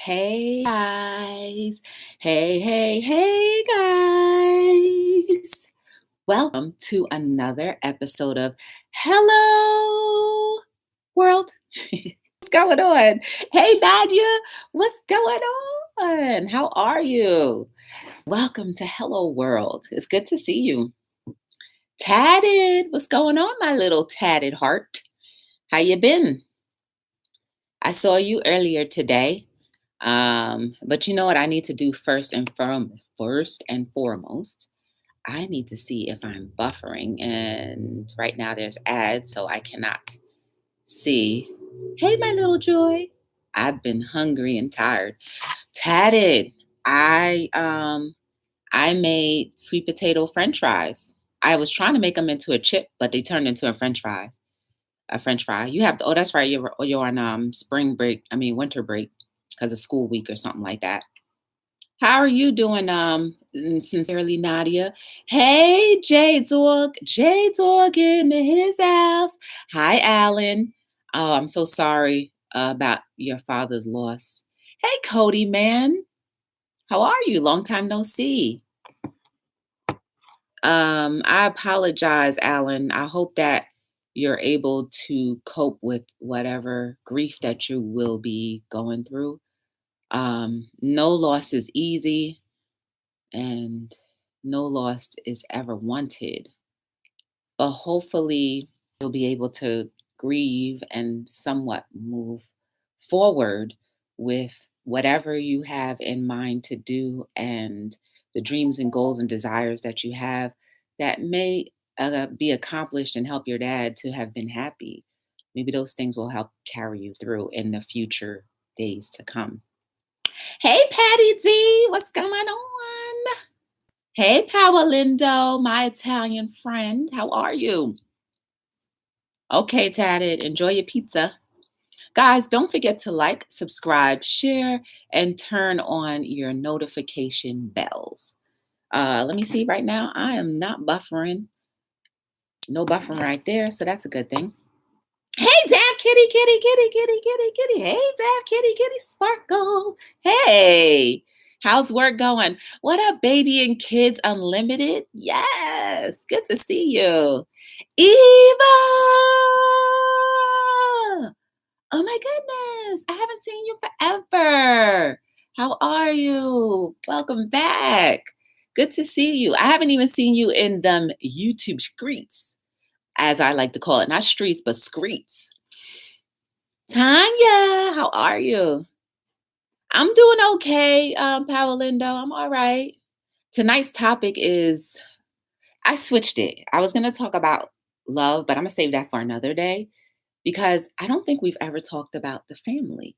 Hey guys. Hey guys. Welcome to another episode of Hello World. What's going on? Hey Nadia, what's going on? How are you? Welcome to Hello World. It's good to see you. Tatted, what's going on, my little tatted heart? How you been? I saw you earlier today. But you know what I need to do first and foremost? I need to see if I'm buffering. And right now there's ads, so I cannot see. Hey, my little joy. I've been hungry and tired. Tatted. I made sweet potato French fries. I was trying to make them into a chip, but they turned into a French fries. A French fry. You have to, oh, that's right. You're on spring break. I mean winter break because of school week or something like that. How are you doing? Sincerely, Nadia. Hey, Jade Dog in his house. Hi, Alan. Oh, I'm so sorry about your father's loss. Hey, Cody, man. How are you? Long time no see. I apologize, Alan. I hope that you're able to cope with whatever grief that you will be going through. No loss is easy, and no loss is ever wanted. But hopefully, you'll be able to grieve and somewhat move forward with whatever you have in mind to do and the dreams and goals and desires that you have that may be accomplished and help your dad to have been happy. Maybe those things will help carry you through in the future days to come. Hey, Patty Z, what's going on? Hey, Lindo, my Italian friend. How are you? Okay, Tatted, enjoy your pizza. Guys, don't forget to like, subscribe, share, and turn on your notification bells. Let me see right now. I am not buffering. No buffering right there, so that's a good thing. Hey, Dab Kitty, Kitty, Kitty, Kitty, Kitty, Kitty. Hey, Dab Kitty, Kitty, Sparkle. Hey, how's work going? What up, Baby and Kids Unlimited? Yes, good to see you. Eva! Oh my goodness, I haven't seen you forever. How are you? Welcome back. Good to see you. I haven't even seen you in them YouTube streets, as I like to call it. Not streets, but screets. Tanya, how are you? I'm doing okay, Lindo. I'm all right. Tonight's topic is I switched it. I was going to talk about love, but I'm going to save that for another day because I don't think we've ever talked about the family.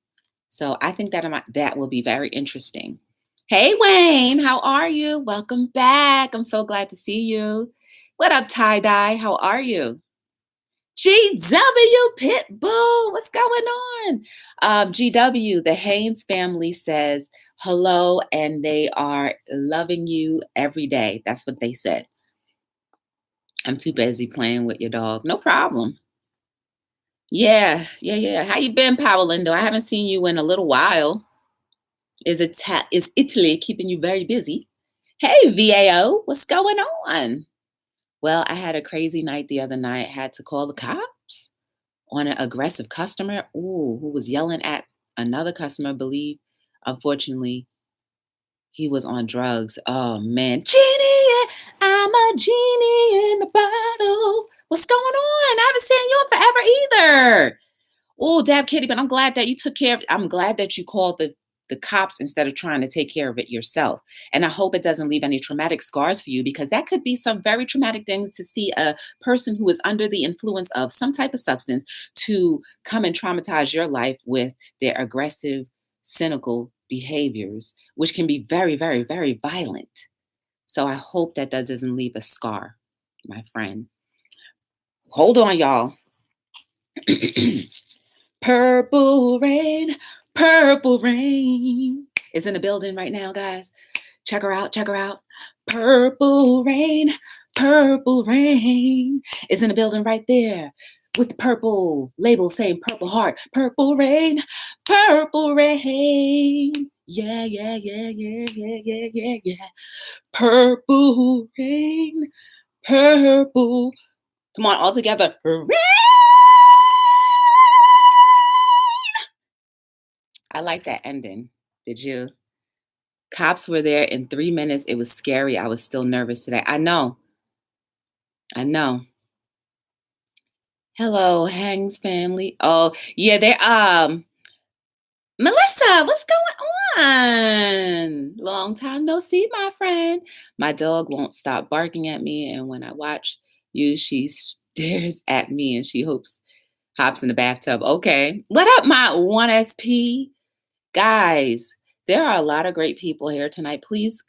So I think that will be very interesting. Hey, Wayne, how are you? Welcome back. I'm so glad to see you. What up, Tie Dye? How are you? GW Pitbull, what's going on? GW, the Haynes family says hello and they are loving you every day. That's what they said. I'm too busy playing with your dog. No problem. Yeah. How you been, Lindo? I haven't seen you in a little while. Is Italy keeping you very busy? Hey, VAO, what's going on? Well, I had a crazy night the other night. Had to call the cops on an aggressive customer, who was yelling at another customer. Believe, unfortunately, he was on drugs. Oh man, Genie, I'm a genie in a bottle. What's going on? I haven't seen you in forever either. Oh, Dab Kitty, but I'm glad that you took care of it. I'm glad that you called the cops instead of trying to take care of it yourself. And I hope it doesn't leave any traumatic scars for you because that could be some very traumatic things to see a person who is under the influence of some type of substance to come and traumatize your life with their aggressive, cynical behaviors, which can be very, very, very violent. So I hope that doesn't leave a scar, my friend. Hold on, y'all. Purple rain is in the building right now, guys. Check her out. Purple rain is in the building right there. with the purple label saying purple heart, purple rain, purple rain. Yeah, yeah, yeah, yeah, yeah, yeah, yeah, yeah. Purple rain, purple. Come on, all together. Rain. I like that ending. Did you? Cops were there in 3 minutes. It was scary. I was still nervous today. I know. I know. Hello, Hangs family. Oh, yeah, they Melissa, what's going on? Long time no see, my friend. My dog won't stop barking at me, and when I watch you, she stares at me and she hops in the bathtub. Okay. What up, my 1SP? Guys, there are a lot of great people here tonight. Please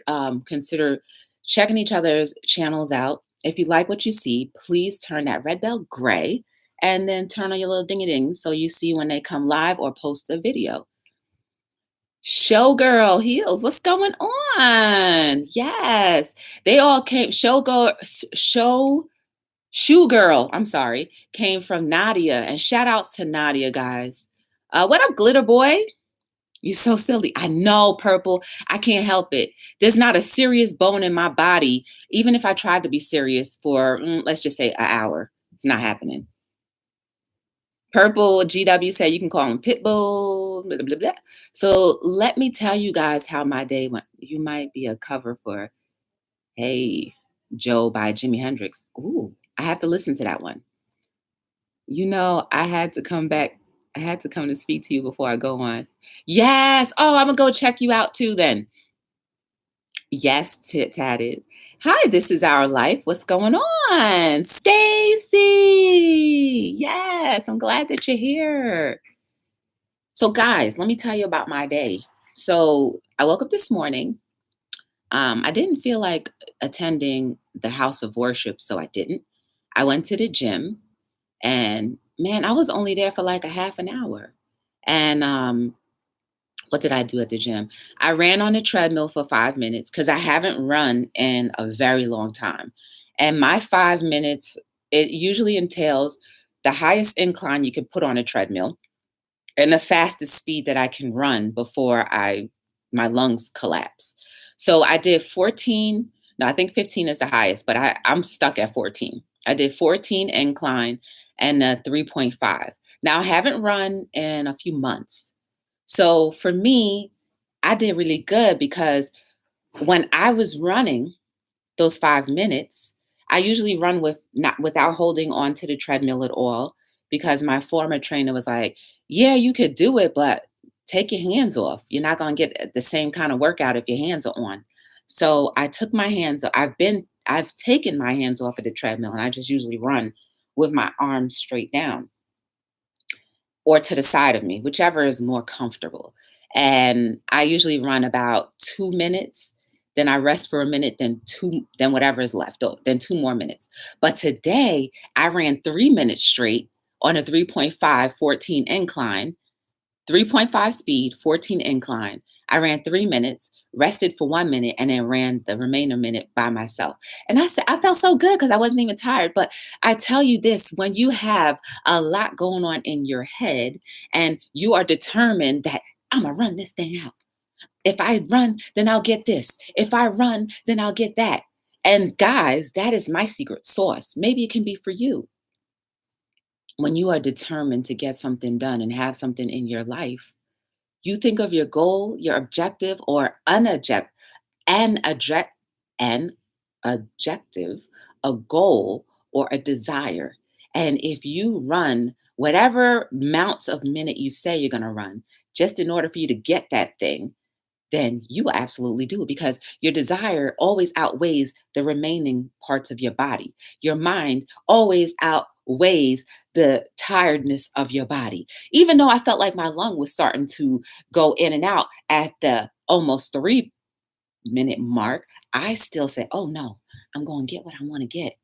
consider checking each other's channels out. If you like what you see, please turn that red bell gray and then turn on your little dingy ding so you see when they come live or post a video. Showgirl Heels, what's going on? Yes, they all came. Shoe Girl, I'm sorry, came from Nadia, and shout outs to Nadia, guys. What up, Glitter Boy? You're so silly. I know, Purple. I can't help it. There's not a serious bone in my body, even if I tried to be serious for, let's just say, an hour. It's not happening. Purple GW said you can call him Pitbull. Blah, blah, blah. So let me tell you guys how my day went. You might be a cover for Hey Joe by Jimi Hendrix. Ooh, I have to listen to that one. You know, I had to come back. I had to come to speak to you before I go on. Yes. Oh, I'm gonna go check you out too then. Yes, tit tatted. Hi, this is our life. What's going on? Stacy. Yes, I'm glad that you're here. So, guys, let me tell you about my day. So, I woke up this morning. I didn't feel like attending the house of worship, so I didn't. I went to the gym, and man, I was only there for like a half an hour. And what did I do at the gym? I ran on the treadmill for 5 minutes because I haven't run in a very long time. And my 5 minutes, it usually entails the highest incline you can put on a treadmill and the fastest speed that I can run before my lungs collapse. So I did 14. No, I think 15 is the highest, but I'm stuck at 14. I did 14 incline and a 3.5. Now I haven't run in a few months. So for me, I did really good because when I was running those 5 minutes, I usually run not without holding on to the treadmill at all because my former trainer was like, yeah, you could do it, but take your hands off. You're not going to get the same kind of workout if your hands are on. So I took my hands, I've taken my hands off of the treadmill and I just usually run with my arms straight down or to the side of me, whichever is more comfortable. And I usually run about 2 minutes, then I rest for a minute, then whatever is left, then 2 more minutes. But today I ran 3 minutes straight on a 3.5 14 incline, 3.5 speed, 14 incline. I ran 3 minutes, rested for 1 minute, and then ran the remainder minute by myself. And I felt so good because I wasn't even tired. But I tell you this, when you have a lot going on in your head and you are determined that I'm going to run this thing out. If I run, then I'll get this. If I run, then I'll get that. And guys, that is my secret sauce. Maybe it can be for you. When you are determined to get something done and have something in your life, you think of your goal, your objective, or an object, an objective, a goal, or a desire. And if you run whatever amounts of minute you say you're going to run, just in order for you to get that thing, then you will absolutely do it because your desire always outweighs the remaining parts of your body. Your mind always outweighs the tiredness of your body. Even though I felt like my lung was starting to go in and out at the almost 3 minute mark, I still said, oh no, I'm going to get what I want to get.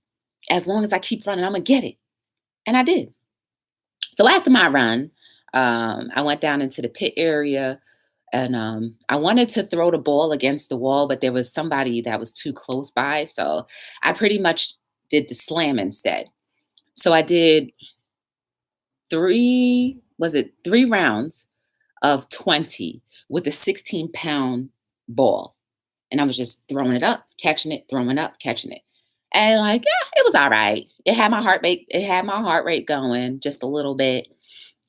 As long as I keep running, I'm going to get it. And I did. So after my run, I went down into the pit area and I wanted to throw the ball against the wall, but there was somebody that was too close by. So I pretty much did the slam instead. So I did three rounds of 20 with a 16-pound ball. And I was just throwing it up, catching it, throwing up, catching it. And like, yeah, it was all right. It had my heart rate going just a little bit.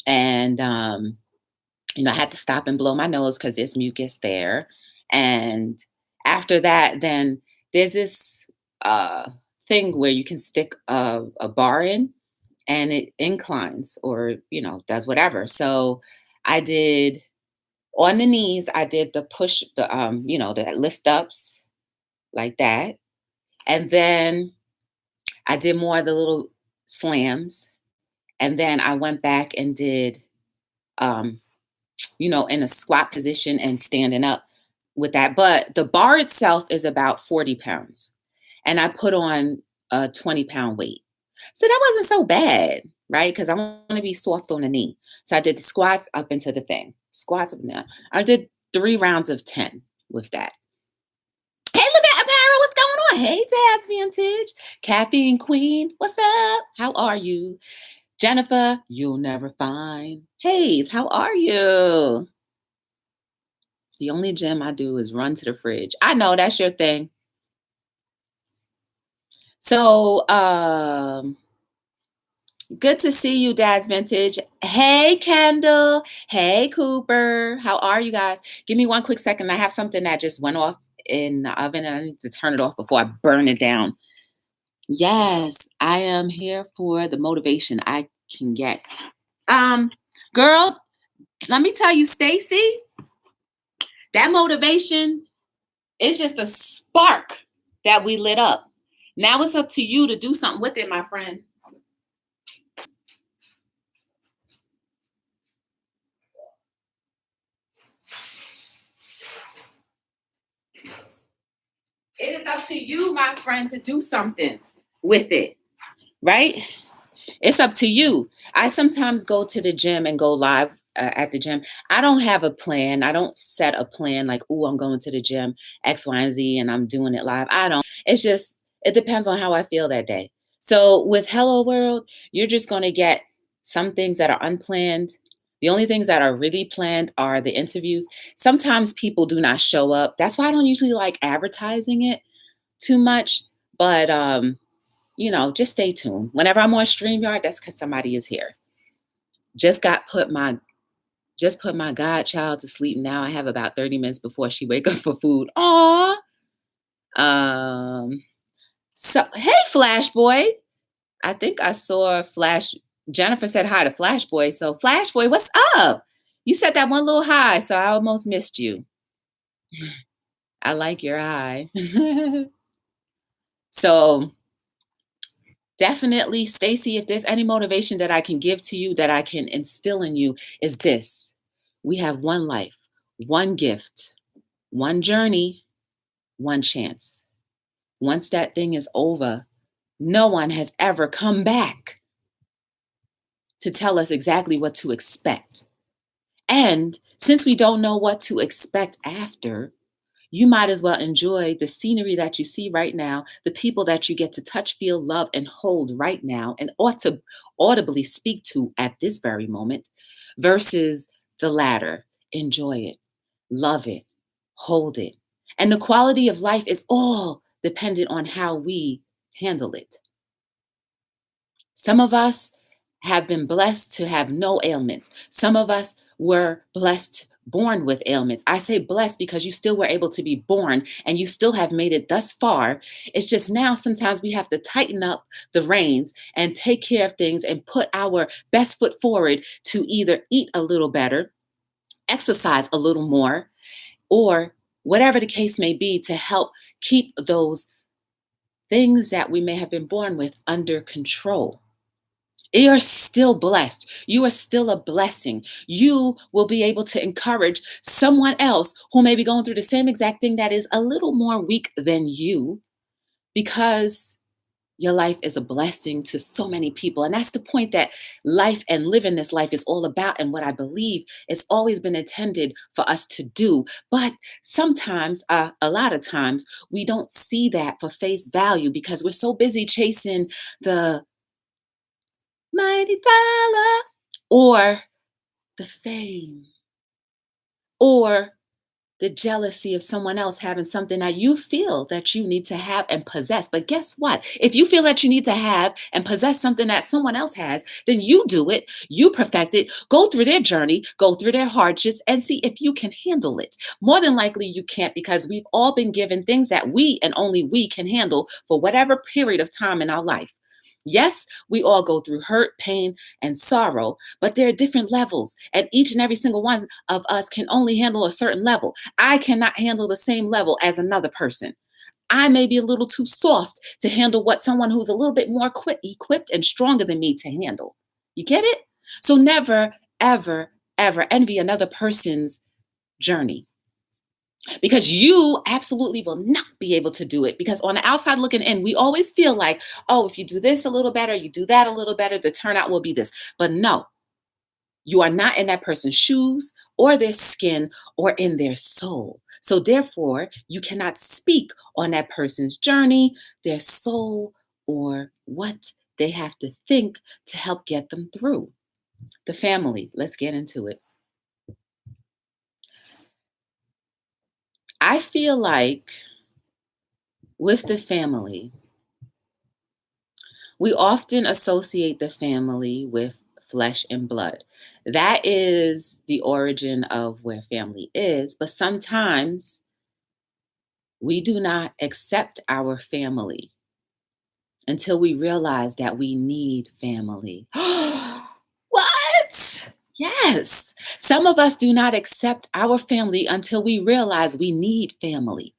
And I had to stop and blow my nose because there's mucus there. And after that, then there's this uh thing where you can stick a bar in and it inclines or does whatever. So I did on the knees, I did the push, the lift ups like that. And then I did more of the little slams. And then I went back and did, um, in a squat position and standing up with that. But the bar itself is about 40 pounds. And I put on a 20-pound weight. So that wasn't so bad, right? Because I want to be soft on the knee. So I did the squats up into the thing, squats up and down. I did 3 rounds of 10 with that. Hey, look at Apparel. What's going on? Hey, Dad's Vintage. Caffeine Queen. What's up? How are you? Jennifer, you'll never find. Hayes, how are you? The only gym I do is run to the fridge. I know that's your thing. So, good to see you, Dad's Vintage. Hey, Kendall. Hey, Cooper. How are you guys? Give me one quick second. I have something that just went off in the oven and I need to turn it off before I burn it down. Yes, I am here for the motivation I can get. Girl, let me tell you, Stacy, that motivation is just a spark that we lit up. Now it's up to you to do something with it, my friend. It is up to you, my friend, to do something with it, right? It's up to you. I sometimes go to the gym and go live at the gym. I don't have a plan. I don't set a plan like, oh, I'm going to the gym X, Y, and Z, and I'm doing it live. I don't. It's just, it depends on how I feel that day. So with Hello World, you're just going to get some things that are unplanned. The only things that are really planned are the interviews. Sometimes people do not show up. That's why I don't usually like advertising it too much. But just stay tuned. Whenever I'm on StreamYard, that's because somebody is here. Just put my godchild to sleep now. I have about 30 minutes before she wake up for food. Aw. So hey, Flash Boy. I think I saw Flash. Jennifer said hi to Flash Boy. So Flash Boy, what's up? You said that one little hi, so I almost missed you. I like your hi. So definitely, Stacy, if there's any motivation that I can give to you, that I can instill in you, is this. We have one life, one gift, one journey, one chance. Once that thing is over, no one has ever come back to tell us exactly what to expect. And since we don't know what to expect after, you might as well enjoy the scenery that you see right now, the people that you get to touch, feel, love, and hold right now, and ought to audibly speak to at this very moment, versus the latter. Enjoy it, love it, hold it. And the quality of life is all dependent on how we handle it. Some of us have been blessed to have no ailments. Some of us were blessed born with ailments. I say blessed because you still were able to be born and you still have made it thus far. It's just now sometimes we have to tighten up the reins and take care of things and put our best foot forward to either eat a little better, exercise a little more, or whatever the case may be to help keep those things that we may have been born with under control. You are still blessed. You are still a blessing. You will be able to encourage someone else who may be going through the same exact thing that is a little more weak than you, because your life is a blessing to so many people. And that's the point that life and living this life is all about, and what I believe it's always been intended for us to do. But sometimes, a lot of times, we don't see that for face value because we're so busy chasing the mighty dollar. or the fame, or the jealousy of someone else having something that you feel that you need to have and possess. But guess what? If you feel that you need to have and possess something that someone else has, then you do it, you perfect it, go through their journey, go through their hardships, and see if you can handle it. More than likely, you can't, because we've all been given things that we and only we can handle for whatever period of time in our life. Yes, we all go through hurt, pain, and sorrow, but there are different levels, and each and every single one of us can only handle a certain level. I cannot handle the same level as another person. I may be a little too soft to handle what someone who's a little bit more equipped and stronger than me to handle. You get it? So never, ever, ever envy another person's journey, because you absolutely will not be able to do it. Because on the outside looking in, we always feel like, oh, if you do this a little better, you do that a little better, the turnout will be this. But no, you are not in that person's shoes or their skin or in their soul. So therefore, you cannot speak on that person's journey, their soul, or what they have to think to help get them through. The family, let's get into it. I feel like with the family, we often associate the family with flesh and blood. That is the origin of where family is, but sometimes we do not accept our family until we realize that we need family. What? Yes. Some of us do not accept our family until we realize we need family.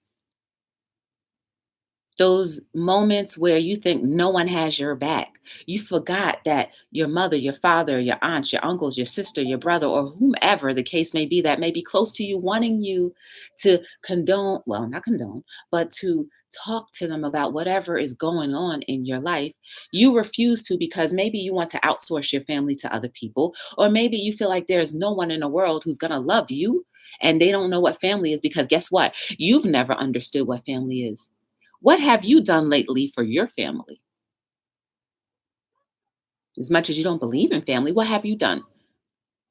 Those moments where you think no one has your back. You forgot that your mother, your father, your aunts, your uncles, your sister, your brother, or whomever the case may be that may be close to you, wanting you to condone, well, not condone, but to talk to them about whatever is going on in your life. You refuse to because maybe you want to outsource your family to other people, or maybe you feel like there's no one in the world who's going to love you and they don't know what family is, because guess what? You've never understood what family is. What have you done lately for your family? As much as you don't believe in family, what have you done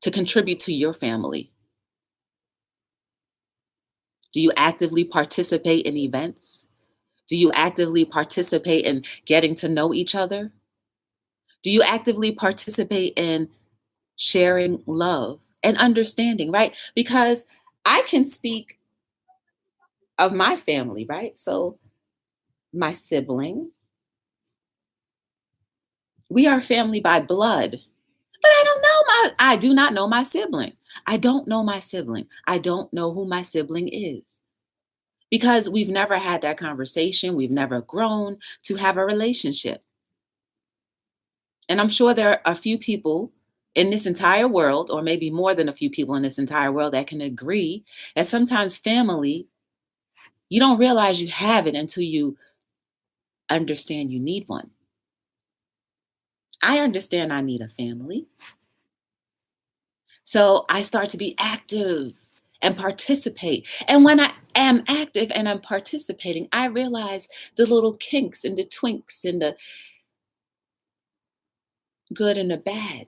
to contribute to your family? Do you actively participate in events? Do you actively participate in getting to know each other? Do you actively participate in sharing love and understanding, right? Because I can speak of my family, right? So, my sibling, we are family by blood. But I do not know my sibling. I don't know my sibling. I don't know who my sibling is, because we've never had that conversation. We've never grown to have a relationship. And I'm sure there are a few people in this entire world, or maybe more than a few people in this entire world, that can agree that sometimes family, you don't realize you have it until you understand you need one. I understand I need a family. So I start to be active and participate. And when I am active and I'm participating, I realize the little kinks and the twinks and the good and the bad.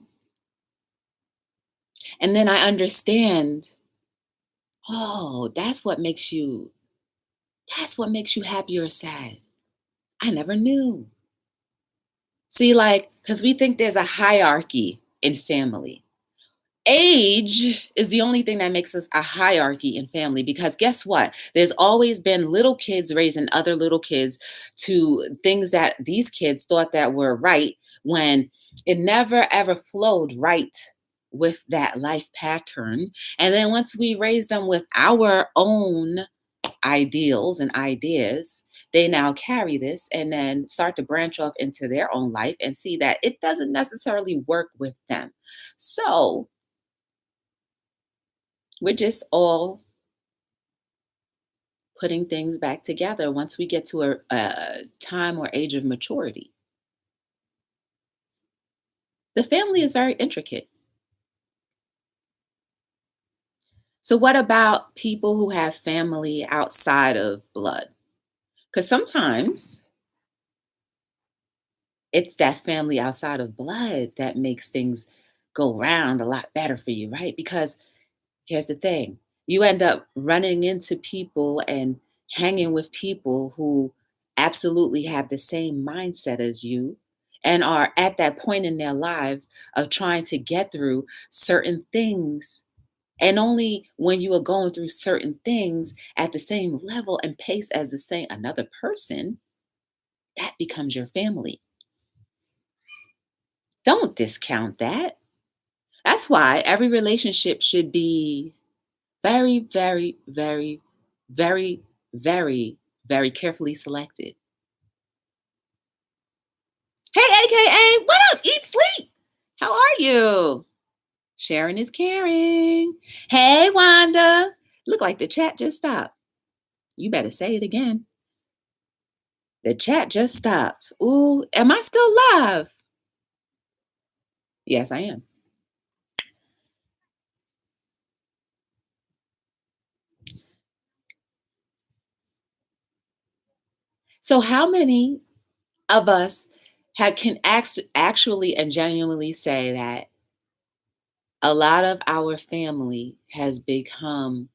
And then I understand, oh, that's what makes you happy or sad. I never knew. See, like, because we think there's a hierarchy in family. Age is the only thing that makes us a hierarchy in family, because guess what? There's always been little kids raising other little kids to things that these kids thought that were right, when it never ever flowed right with that life pattern. And then once we raise them with our own ideals and ideas, they now carry this and then start to branch off into their own life and see that it doesn't necessarily work with them. So we're just all putting things back together once we get to a time or age of maturity. The family is very intricate. So, what about people who have family outside of blood? Because sometimes it's that family outside of blood that makes things go round a lot better for you, right? Because here's the thing, you end up running into people and hanging with people who absolutely have the same mindset as you and are at that point in their lives of trying to get through certain things. And only when you are going through certain things at the same level and pace as the same another person, that becomes your family. Don't discount that. That's why every relationship should be very, very, very, very, very, very carefully selected. Hey, AKA, what up? Eat, sleep. How are you? Sharing is caring. Hey, Wanda. Look like the chat just stopped. You better say it again. The chat just stopped. Ooh, am I still live? Yes, I am. So, how many of us can actually and genuinely say that a lot of our family has become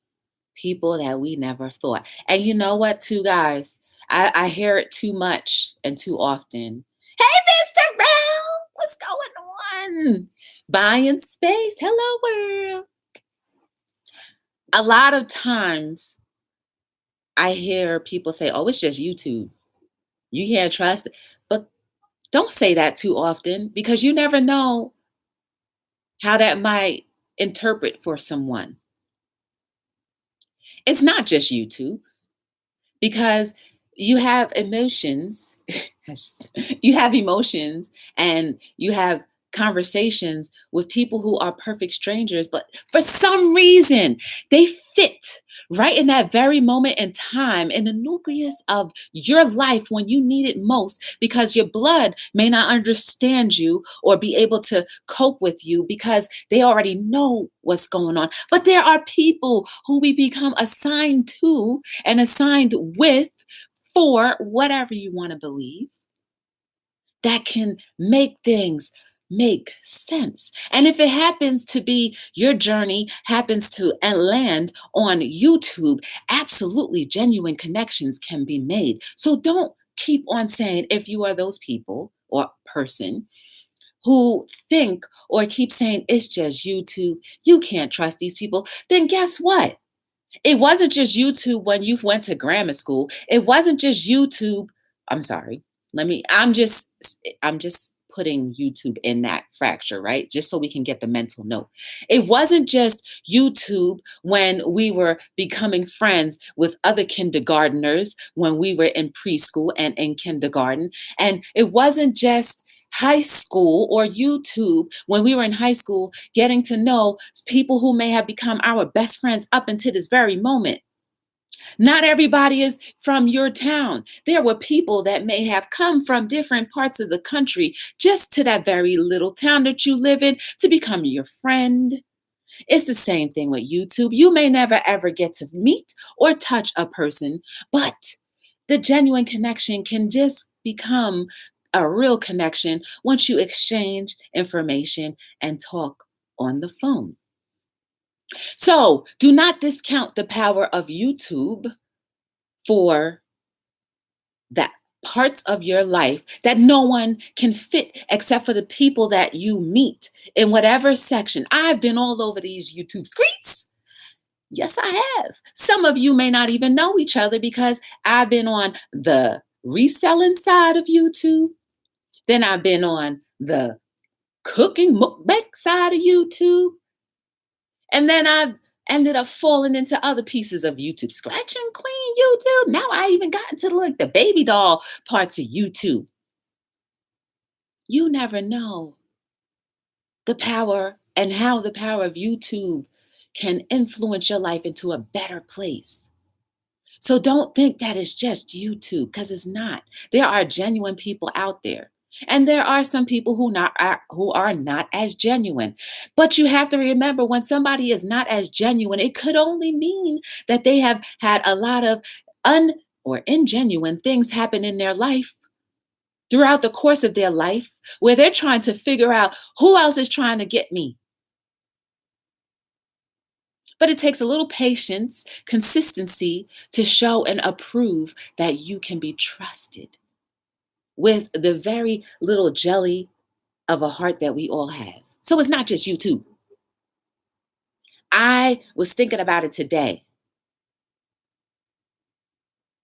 people that we never thought? And you know what, too, guys? I hear it too much and too often. Hey, Mr. Rel, what's going on? Buying space. Hello, world. A lot of times I hear people say, oh, it's just YouTube. You can't trust it. But don't say that too often because you never know how that might interpret for someone. It's not just YouTube because you have emotions. You have emotions and you have conversations with people who are perfect strangers, but for some reason they fit right in that very moment in time in the nucleus of your life when you need it most because your blood may not understand you or be able to cope with you because they already know what's going on. But there are people who we become assigned to and assigned with for whatever you want to believe that can make things make sense. And if it happens to be your journey happens to land on YouTube, absolutely genuine connections can be made. So don't keep on saying if you are those people or person who think or keep saying it's just YouTube, you can't trust these people, then guess what? It wasn't just YouTube when you went to grammar school. It wasn't just YouTube. I'm sorry. I'm just putting YouTube in that fracture, right? Just so we can get the mental note. It wasn't just YouTube when we were becoming friends with other kindergarteners when we were in preschool and in kindergarten. And it wasn't just high school or YouTube when we were in high school getting to know people who may have become our best friends up until this very moment. Not everybody is from your town. There were people that may have come from different parts of the country just to that very little town that you live in to become your friend. It's the same thing with YouTube. You may never ever get to meet or touch a person, but the genuine connection can just become a real connection once you exchange information and talk on the phone. So do not discount the power of YouTube for that parts of your life that no one can fit except for the people that you meet in whatever section. I've been all over these YouTube streets. Yes, I have. Some of you may not even know each other because I've been on the reselling side of YouTube. Then I've been on the cooking mukbang side of YouTube. And then I've ended up falling into other pieces of YouTube. Scratching Queen YouTube. Now I even got into like the baby doll parts of YouTube. You never know the power and how the power of YouTube can influence your life into a better place. So don't think that it's just YouTube because it's not. There are genuine people out there. And there are some people who are not as genuine. But you have to remember when somebody is not as genuine, it could only mean that they have had a lot of un or ingenuine things happen in their life throughout the course of their life where they're trying to figure out who else is trying to get me. But it takes a little patience, consistency to show and approve that you can be trusted with the very little jelly of a heart that we all have. So it's not just you, too. I was thinking about it today.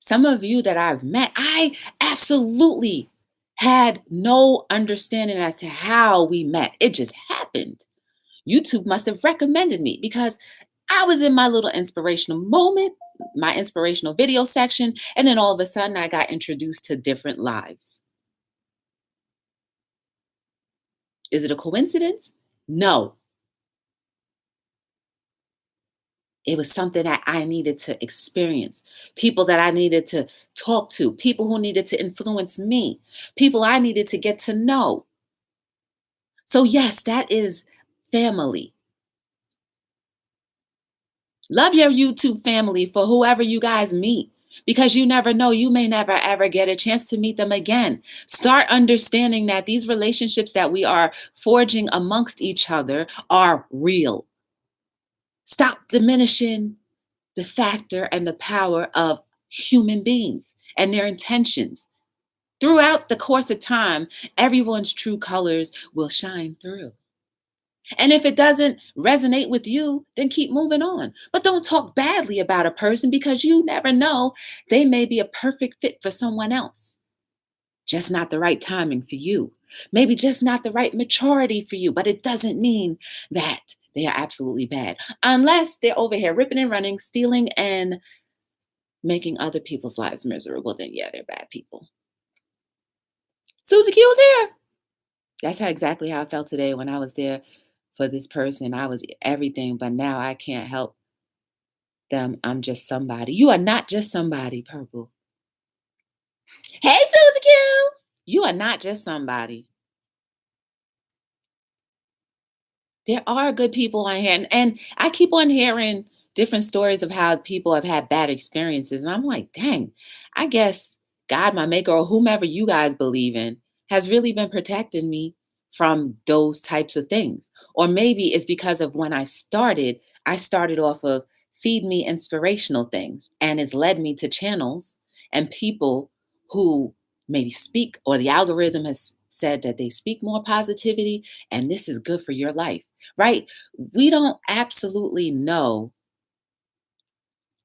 Some of you that I've met, I absolutely had no understanding as to how we met. It just happened. YouTube must have recommended me because I was in my little inspirational moment, my inspirational video section, and then all of a sudden I got introduced to different lives. Is it a coincidence? No. It was something that I needed to experience, people that I needed to talk to, people who needed to influence me, people I needed to get to know. So, yes, that is family. Love your YouTube family for whoever you guys meet because you never know. You may never ever get a chance to meet them again. Start understanding that these relationships that we are forging amongst each other are real. Stop diminishing the factor and the power of human beings and their intentions. Throughout the course of time, everyone's true colors will shine through. And if it doesn't resonate with you, then keep moving on. But don't talk badly about a person because you never know. They may be a perfect fit for someone else. Just not the right timing for you. Maybe just not the right maturity for you. But it doesn't mean that they are absolutely bad. Unless they're over here ripping and running, stealing, and making other people's lives miserable, then yeah, they're bad people. Susie Q was here. That's exactly how I felt today when I was there for this person. I was everything, but now I can't help them. I'm just somebody. You are not just somebody, Purple. Hey, Susie Q. You are not just somebody. There are good people on here. And I keep on hearing different stories of how people have had bad experiences. And I'm like, dang, I guess God, my maker, or whomever you guys believe in, has really been protecting me from those types of things. Or maybe it's because of when I started off of feed me inspirational things, and it's led me to channels and people who maybe speak, or the algorithm has said that they speak more positivity, and this is good for your life, right? We don't absolutely know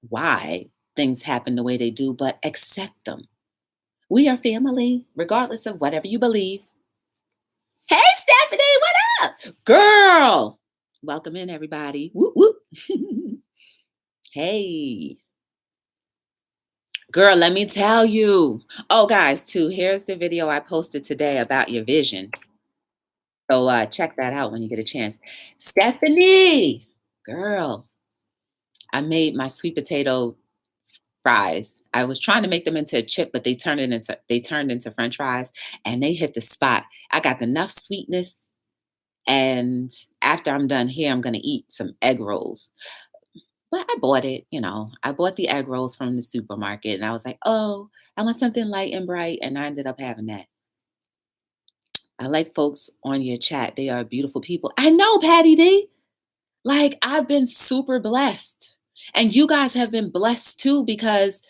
why things happen the way they do, but accept them. We are family, regardless of whatever you believe. Hey, Stephanie, what up? Girl, welcome in, everybody. Whoop, whoop. Hey, girl, let me tell you. Oh, guys, too, here's the video I posted today about your vision. So check that out when you get a chance. Stephanie, girl, I made my sweet potato fries. I was trying to make them into a chip, but they turned into French fries, and they hit the spot. I got enough sweetness, and after I'm done here, I'm gonna eat some egg rolls. But I bought it, I bought the egg rolls from the supermarket, and I was like, oh, I want something light and bright, and I ended up having that. I like folks on your chat. They are beautiful people. I know, Patty D. Like, I've been super blessed. And you guys have been blessed too because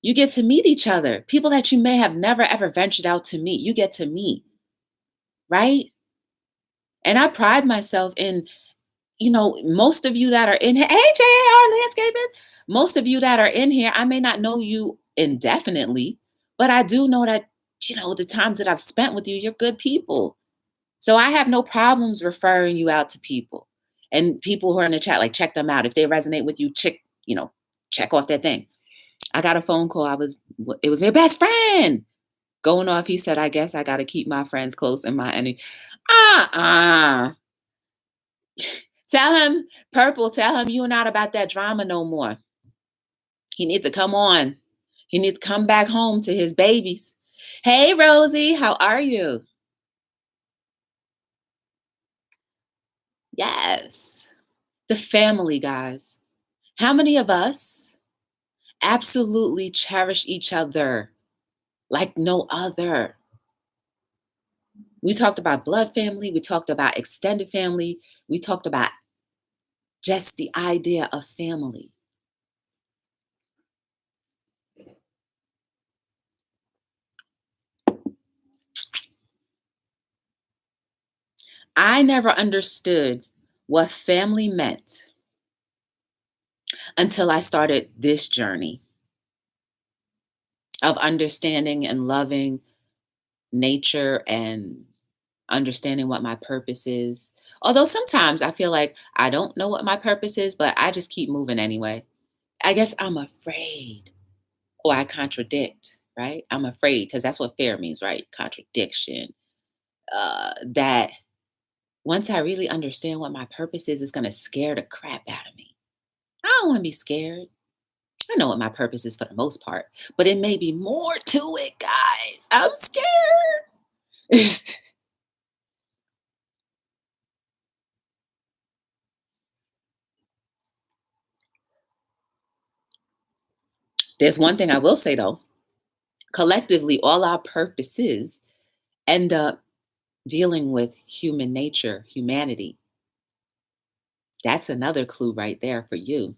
you get to meet each other. People that you may have never ever ventured out to meet, you get to meet, right? And I pride myself in, most of you that are in here. Hey, JR Landscaping. Most of you that are in here, I may not know you indefinitely, but I do know that, the times that I've spent with you, you're good people. So I have no problems referring you out to people, and people who are in the chat, like, check them out. If they resonate with you, check off their thing. I got a phone call. It was their best friend going off. He said, I guess I got to keep my friends close and my enemy. Tell him, Purple, tell him you're not about that drama no more. He needs to come on. He needs to come back home to his babies. Hey, Rosie, how are you? Yes. The family, guys. How many of us absolutely cherish each other like no other? We talked about blood family, we talked about extended family, we talked about just the idea of family. I never understood what family meant until I started this journey of understanding and loving nature and understanding what my purpose is. Although sometimes I feel like I don't know what my purpose is, but I just keep moving anyway. I guess I'm afraid or I contradict, right? I'm afraid because that's what fear means, right? Contradiction. That once I really understand what my purpose is, it's going to scare the crap out of me. I don't want to be scared. I know what my purpose is for the most part, but it may be more to it, guys. I'm scared. There's one thing I will say though. Collectively, all our purposes end up dealing with human nature, humanity. That's another clue right there for you.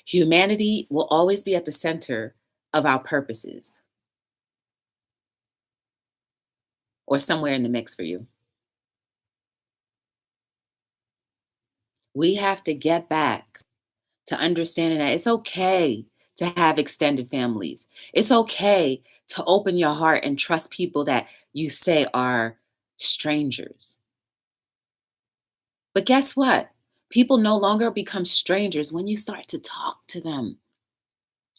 Humanity will always be at the center of our purposes or somewhere in the mix for you. We have to get back to understanding that it's okay to have extended families. It's okay to open your heart and trust people that you say are strangers. But guess what? People no longer become strangers when you start to talk to them.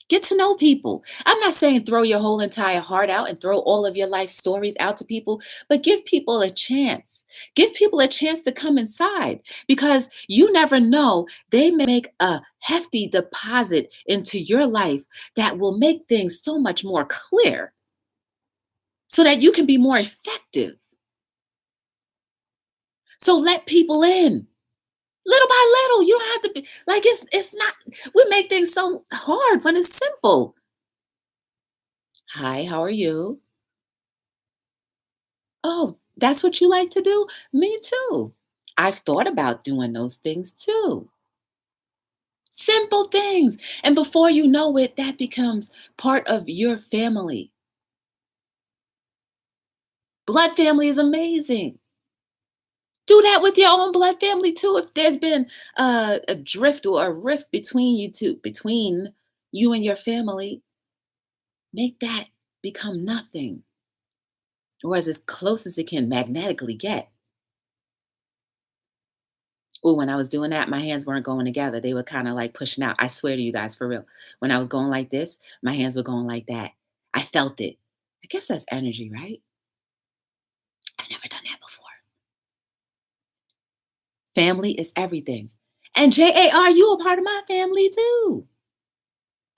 Get to know people. I'm not saying throw your whole entire heart out and throw all of your life stories out to people, but give people a chance. Give people a chance to come inside because you never know. They may make a hefty deposit into your life that will make things so much more clear so that you can be more effective. So let people in. Little by little, you don't have to be like it's not we make things so hard when it's simple. Hi, how are you? Oh, that's what you like to do? Me too. I've thought about doing those things too. Simple things. And before you know it, that becomes part of your family. Blood family is amazing. Do that with your own blood family too. If there's been a drift or a rift between you two, between you and your family, make that become nothing or as close as it can magnetically get. Oh, when I was doing that, my hands weren't going together. They were kind of like pushing out. I swear to you guys, for real. When I was going like this, my hands were going like that. I felt it. I guess that's energy, right? I've never done that before. Family is everything. And JAR, you a part of my family too.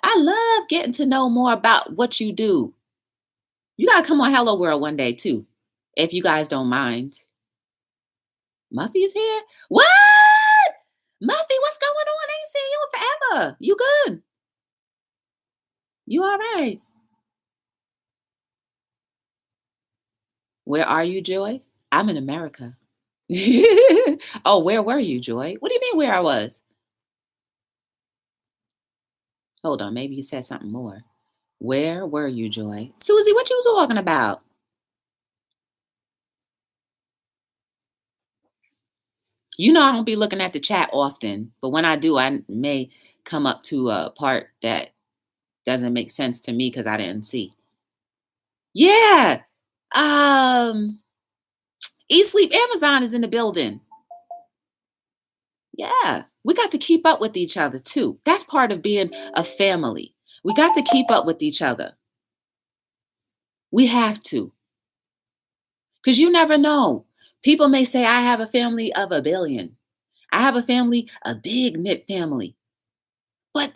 I love getting to know more about what you do. You gotta come on Hello World one day too, if you guys don't mind. Muffy is here? What? Muffy, what's going on? I ain't seen you in forever. You good? You all right? Where are you, Joy? I'm in America. Oh, where were you, Joy? What do you mean where I was? Hold on, maybe you said something more. Where were you, Joy? Susie, what you talking about? You know I don't be looking at the chat often, but when I do, I may come up to a part that doesn't make sense to me because I didn't see. Yeah. Um, Eat Sleep Amazon is in the building. Yeah. We got to keep up with each other too. That's part of being a family. We got to keep up with each other. We have to. Because you never know. People may say, I have a family of a billion. I have a family, a big knit family. But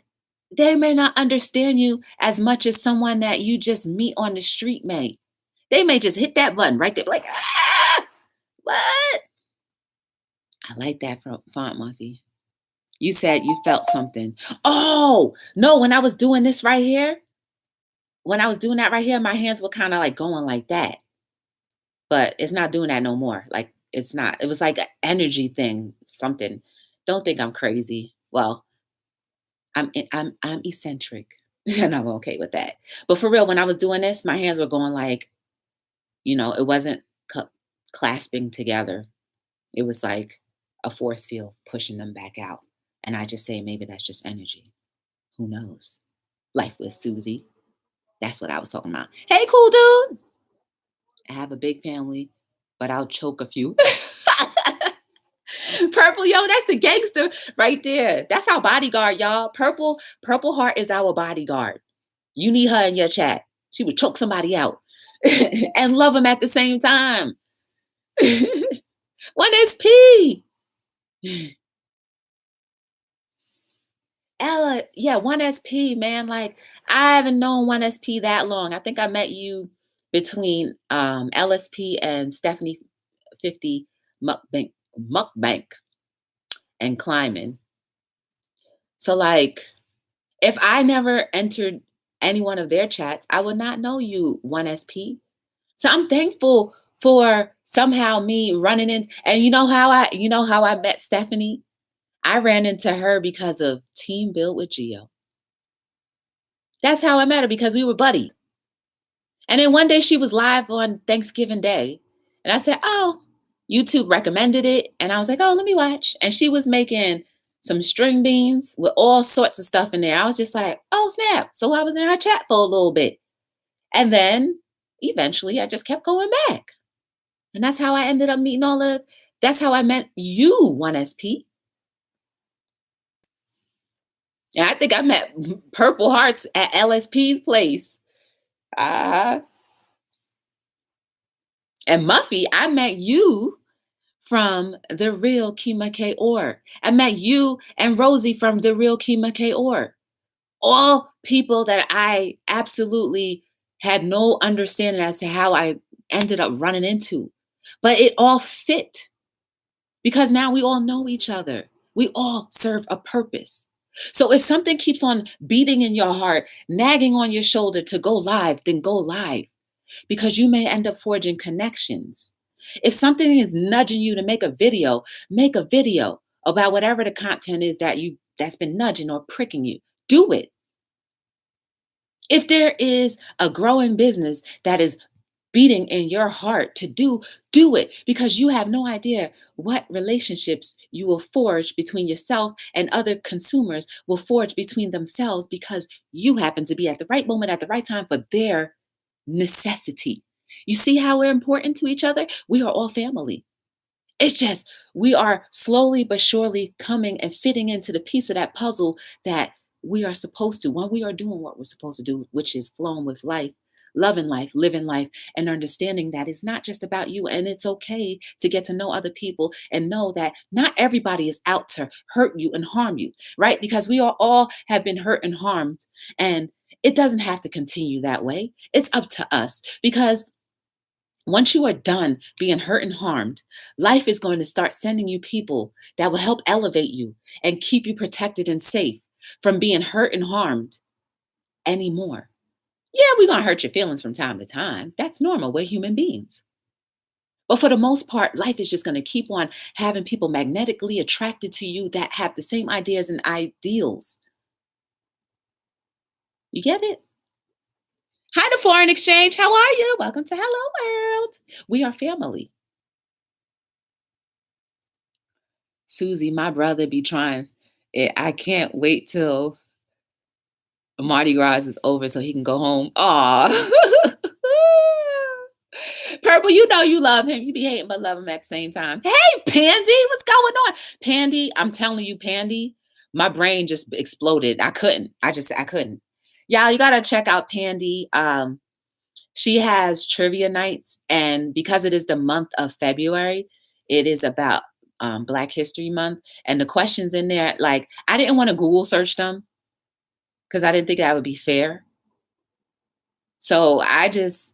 they may not understand you as much as someone that you just meet on the street may. They may just hit that button right there, like, what? I like that font, Muffy. You said you felt something. Oh, no, when I was doing this right here, when I was doing that right here, my hands were kind of like going like that. but it's not doing that no more. Like it's not. It was like an energy thing, something. Don't think I'm crazy. Well, I'm eccentric, and I'm okay with that. But for real, when I was doing this, my hands were going like, it wasn't clasping together. It was like a force field pushing them back out. And I just say maybe that's just energy. Who knows? Life with Susie. That's what I was talking about. Hey, cool dude. I have a big family, but I'll choke a few. Purple, yo, that's the gangster right there. That's our bodyguard, y'all. Purple Heart is our bodyguard. You need her in your chat. She would choke somebody out and love them at the same time. One SP. Ella, yeah, one SP, man. Like I haven't known one SP that long. I think I met you between LSP and Stephanie 50 mukbank and climbing. So like if I never entered any one of their chats, I would not know you, one SP. So I'm thankful for somehow me running in. And you know how I met Stephanie? I ran into her because of Team Build with Geo. That's how I met her, because we were buddies. And then one day she was live on Thanksgiving Day. And I said, oh, YouTube recommended it. And I was like, oh, let me watch. And she was making some string beans with all sorts of stuff in there. I was just like, oh, snap. So I was in her chat for a little bit. And then eventually I just kept going back. And that's how I ended up meeting that's how I met you, 1SP. And I think I met Purple Hearts at LSP's place. Uh, and Muffy, I met you from The Real Kima K. Orr. I met you and Rosie from The Real Kima K. Orr. All people that I absolutely had no understanding as to how I ended up running into. But it all fit because now we all know each other. We all serve a purpose. So if something keeps on beating in your heart, nagging on your shoulder to go live, then go live, because you may end up forging connections. If something is nudging you to make a video about whatever the content is that's been nudging or pricking you. Do it. If there is a growing business that is beating in your heart to do it, because you have no idea what relationships you will forge between yourself and other consumers will forge between themselves, because you happen to be at the right moment at the right time for their necessity. You see how we're important to each other? We are all family. It's just we are slowly but surely coming and fitting into the piece of that puzzle that we are supposed to, when we are doing what we're supposed to do, which is flowing with life, loving life, living life, and understanding that it's not just about you. And it's okay to get to know other people and know that not everybody is out to hurt you and harm you, right? Because we all have been hurt and harmed. And it doesn't have to continue that way. It's up to us, because once you are done being hurt and harmed, life is going to start sending you people that will help elevate you and keep you protected and safe from being hurt and harmed anymore. Yeah, we're going to hurt your feelings from time to time. That's normal. We're human beings. But for the most part, life is just going to keep on having people magnetically attracted to you that have the same ideas and ideals. You get it? Hi, the Foreign Exchange. How are you? Welcome to Hello World. We are family. Susie, my brother, be trying. I can't wait till Mardi Gras is over so he can go home. Aw. Purple, you know you love him. You be hating but love him at the same time. Hey, Pandy, what's going on? Pandy, I'm telling you, Pandy, my brain just exploded. I couldn't. Y'all, you gotta check out Pandy. She has trivia nights, and because it is the month of February, it is about Black History Month, and the questions in there, like I didn't want to Google search them because I didn't think that would be fair. So I just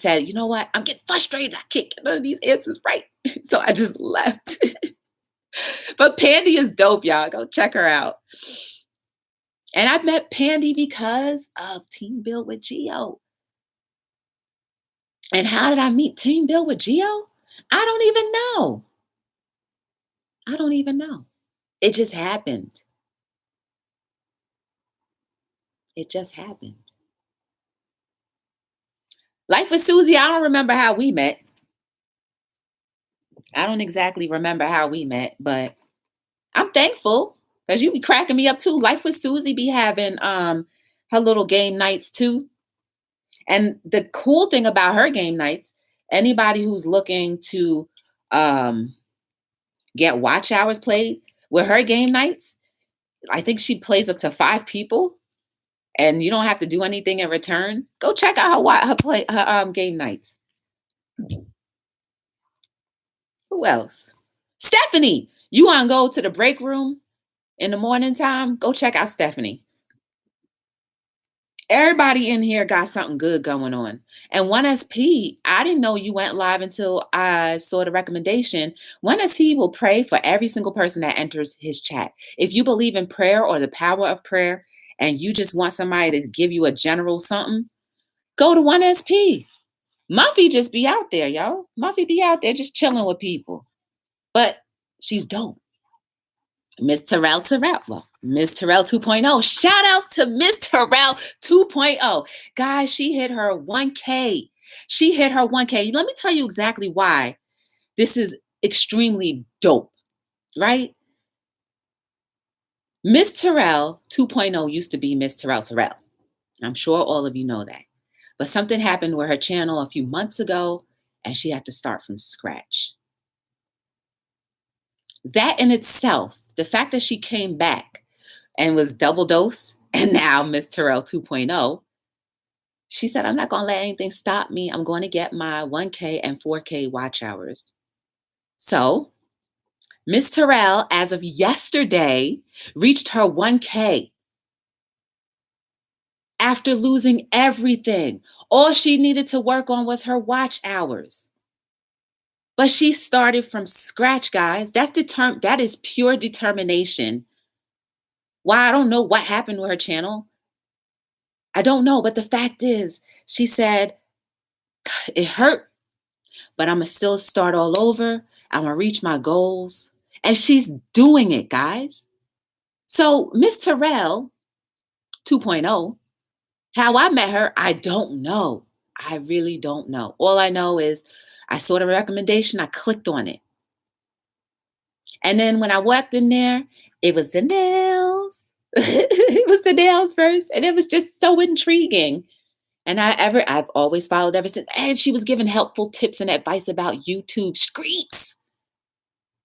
said, you know what? I'm getting frustrated. I can't get none of these answers right. So I just left. But Pandy is dope, y'all. Go check her out. And I met Pandy because of Team Build with Geo. And how did I meet Team Bill with Geo? I don't even know. I don't even know. It just happened. It just happened. Life with Susie, I don't remember how we met. I don't exactly remember how we met, but I'm thankful because you be cracking me up too. Life with Susie be having her little game nights too. And the cool thing about her game nights, anybody who's looking to um get watch hours played with her game nights, I think she plays up to 5 people and you don't have to do anything in return. Go check out her game nights. Who else? Stephanie, you want to go to the break room in the morning time? Go check out Stephanie. Everybody in here got something good going on. And 1SP, I didn't know you went live until I saw the recommendation. 1SP will pray for every single person that enters his chat. If you believe in prayer or the power of prayer and you just want somebody to give you a general something, go to 1SP. Muffy just be out there, yo. Muffy be out there just chilling with people. But she's dope. Miss Terrell. Well, Miss Terrell 2.0. Shout outs to Miss Terrell 2.0. Guys, she hit her 1K. She hit her 1K. Let me tell you exactly why this is extremely dope, right? Miss Terrell 2.0 used to be Miss Terrell. I'm sure all of you know that. But something happened with her channel a few months ago, and she had to start from scratch. That in itself, the fact that she came back and was double dose and now Miss Terrell 2.0, she said, I'm not going to let anything stop me. I'm going to get my 1K and 4K watch hours. So Miss Terrell, as of yesterday, reached her 1K after losing everything. All she needed to work on was her watch hours. But she started from scratch, guys. That is pure determination. Why? I don't know what happened with her channel. I don't know. But the fact is, she said, it hurt, but I'm going to still start all over. I'm going to reach my goals. And she's doing it, guys. So Miss Terrell 2.0, how I met her, I don't know. I really don't know. All I know is I saw the recommendation. I clicked on it. And then when I walked in there, it was the nails. It was the nails first. And it was just so intriguing. And I've always followed ever since. And she was giving helpful tips and advice about YouTube streets.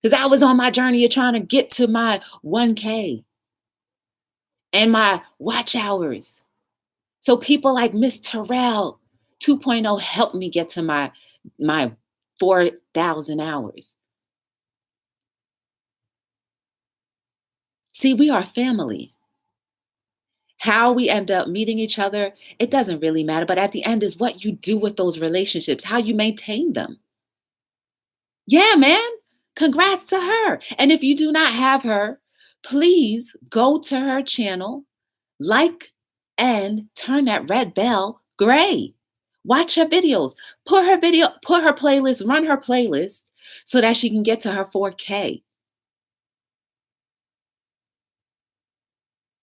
Because I was on my journey of trying to get to my 1K and my watch hours. So people like Miss Terrell 2.0 helped me get to my 4,000 hours. See, we are family. How we end up meeting each other, it doesn't really matter. But at the end is what you do with those relationships, how you maintain them. Yeah, man. Congrats to her. And if you do not have her, please go to her channel, like, and turn that red bell gray. Watch her videos. Put her playlist, run her playlist so that she can get to her 4K.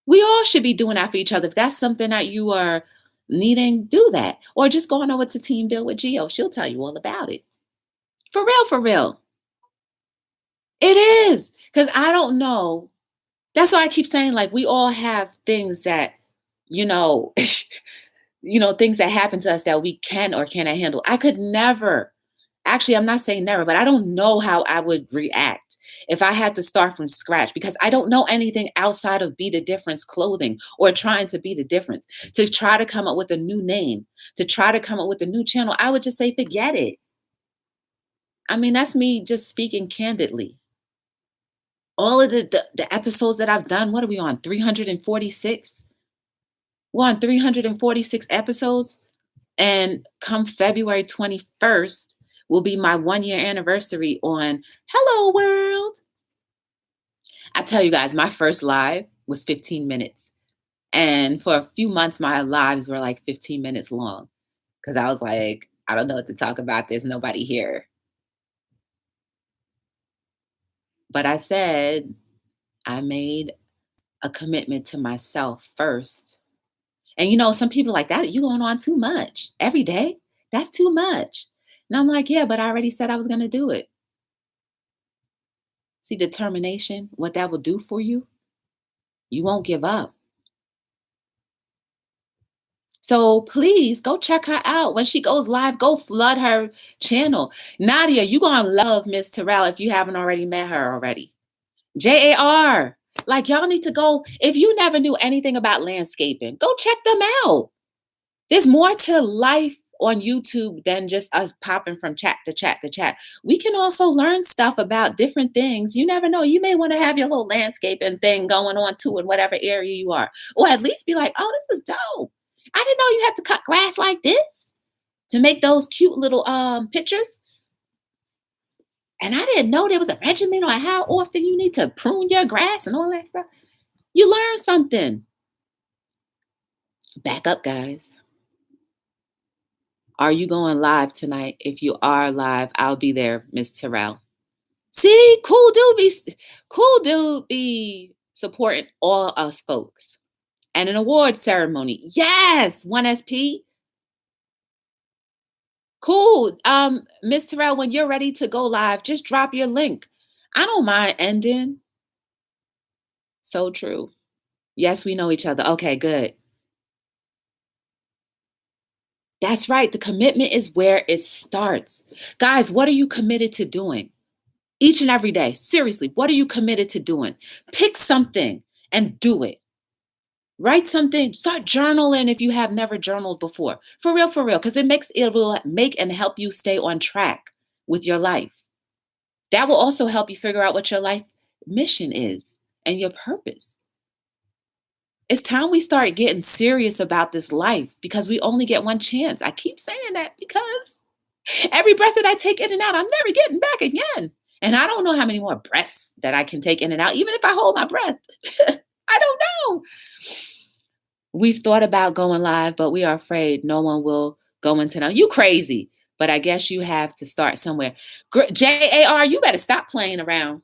We all should be doing that for each other. If that's something that you are needing, do that. Or just go on over to Team Bill with Geo. She'll tell you all about it. For real, for real. It is. Because I don't know. That's why I keep saying, like, we all have things that, you know, things that happen to us that we can or cannot handle. I could never, actually, I'm not saying never, but I don't know how I would react if I had to start from scratch because I don't know anything outside of Be the Difference clothing or trying to be the difference, to try to come up with a new name, to try to come up with a new channel. I would just say, forget it. I mean, that's me just speaking candidly. All of the episodes that I've done, what are we on? 346? We're on 346 episodes. And come February 21st will be my 1-year anniversary on Hello World. I tell you guys, my first live was 15 minutes. And for a few months, my lives were like 15 minutes long. Because I was like, I don't know what to talk about. There's nobody here. But I said I made a commitment to myself first. And some people like that, you going on too much every day. That's too much. And I'm like, yeah, but I already said I was going to do it. See determination, what that will do for you? You won't give up. So please go check her out. When she goes live, go flood her channel. Nadia, you gonna love Miss Terrell if you haven't already met her already. JAR. Like y'all need to go. If you never knew anything about landscaping, go check them out. There's more to life on YouTube than just us popping from chat to chat to chat. We can also learn stuff about different things. You never know. You may want to have your little landscaping thing going on too in whatever area you are. Or at least be like, oh, this is dope. I didn't know you had to cut grass like this to make those cute little pictures. And I didn't know there was a regimen on how often you need to prune your grass and all that stuff. You learn something. Back up, guys. Are you going live tonight? If you are live, I'll be there, Miss Terrell. See, cool dude be supporting all us folks. And an award ceremony. Yes, 1SP. Cool. Miss Terrell, when you're ready to go live, just drop your link. I don't mind ending. So true. Yes, we know each other. Okay, good. That's right. The commitment is where it starts. Guys, what are you committed to doing? Each and every day. Seriously, what are you committed to doing? Pick something and do it. Write something. Start journaling if you have never journaled before. For real, because it will make and help you stay on track with your life. That will also help you figure out what your life mission is and your purpose. It's time we start getting serious about this life because we only get one chance. I keep saying that because every breath that I take in and out, I'm never getting back again. And I don't know how many more breaths that I can take in and out, even if I hold my breath. I don't know. We've thought about going live, but we are afraid no one will go into now. You crazy, but I guess you have to start somewhere. JAR, you better stop playing around.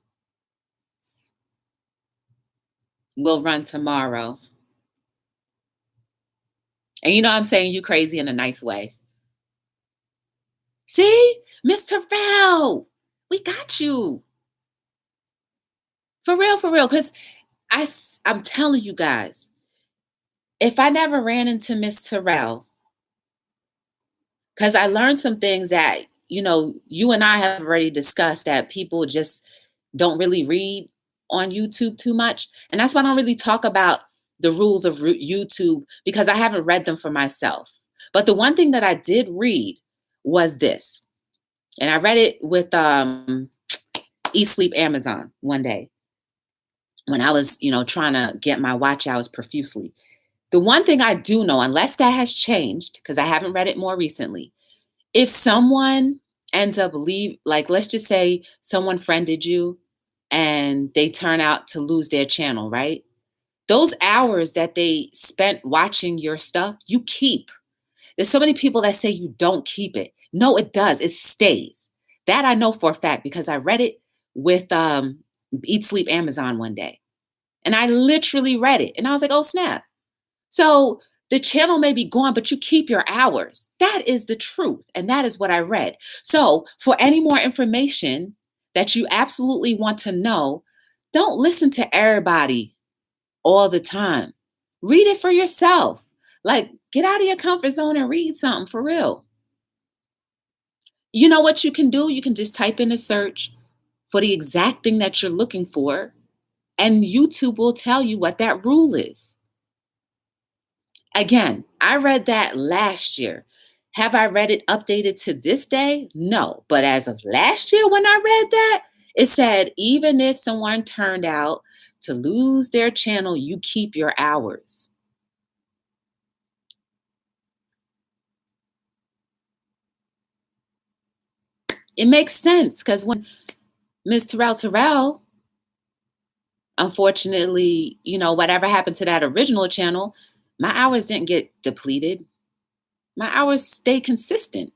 We'll run tomorrow. And I'm saying you crazy in a nice way. See, Mr. Val, we got you. For real, because I'm telling you guys, if I never ran into Miss Terrell, because I learned some things that, you and I have already discussed that people just don't really read on YouTube too much. And that's why I don't really talk about the rules of YouTube because I haven't read them for myself. But the one thing that I did read was this. And I read it with Eat Sleep Amazon one day when I was, trying to get my watch hours profusely. The one thing I do know, unless that has changed, because I haven't read it more recently, if someone ends up let's just say someone friended you and they turn out to lose their channel, right? Those hours that they spent watching your stuff, you keep. There's so many people that say you don't keep it. No, it does. It stays. That I know for a fact because I read it with Eat Sleep Amazon one day. And I literally read it. And I was like, oh, snap. So the channel may be gone, but you keep your hours. That is the truth. And that is what I read. So for any more information that you absolutely want to know, don't listen to everybody all the time. Read it for yourself. Like, get out of your comfort zone and read something for real. You know what you can do? You can just type in a search for the exact thing that you're looking for, and YouTube will tell you what that rule is. Again, I read that last year. Have I read it updated to this day? No. But as of last year when I read that, it said, even if someone turned out to lose their channel, you keep your hours. It makes sense because when Ms. Terrell, unfortunately, whatever happened to that original channel, my hours didn't get depleted. My hours stay consistent.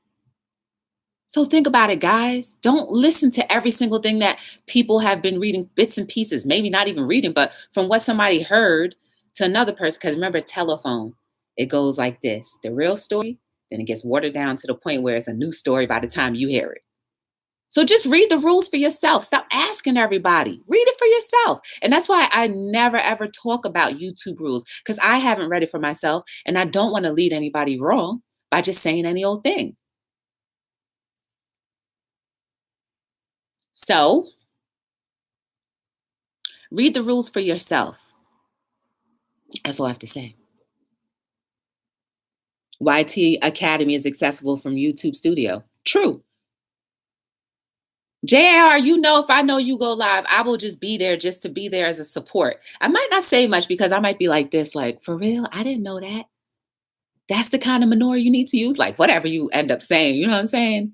So think about it, guys. Don't listen to every single thing that people have been reading bits and pieces, maybe not even reading, but from what somebody heard to another person. Because remember, telephone, it goes like this: the real story, then it gets watered down to the point where it's a new story by the time you hear it. So just read the rules for yourself. Stop asking everybody. Read it for yourself. And that's why I never ever talk about YouTube rules because I haven't read it for myself and I don't want to lead anybody wrong by just saying any old thing. So read the rules for yourself. That's all I have to say. YT Academy is accessible from YouTube Studio. True. JR, if I know you go live, I will just be there just to be there as a support. I might not say much because I might be like this, like, for real, I didn't know that. That's the kind of manure you need to use, like whatever you end up saying, you know what I'm saying?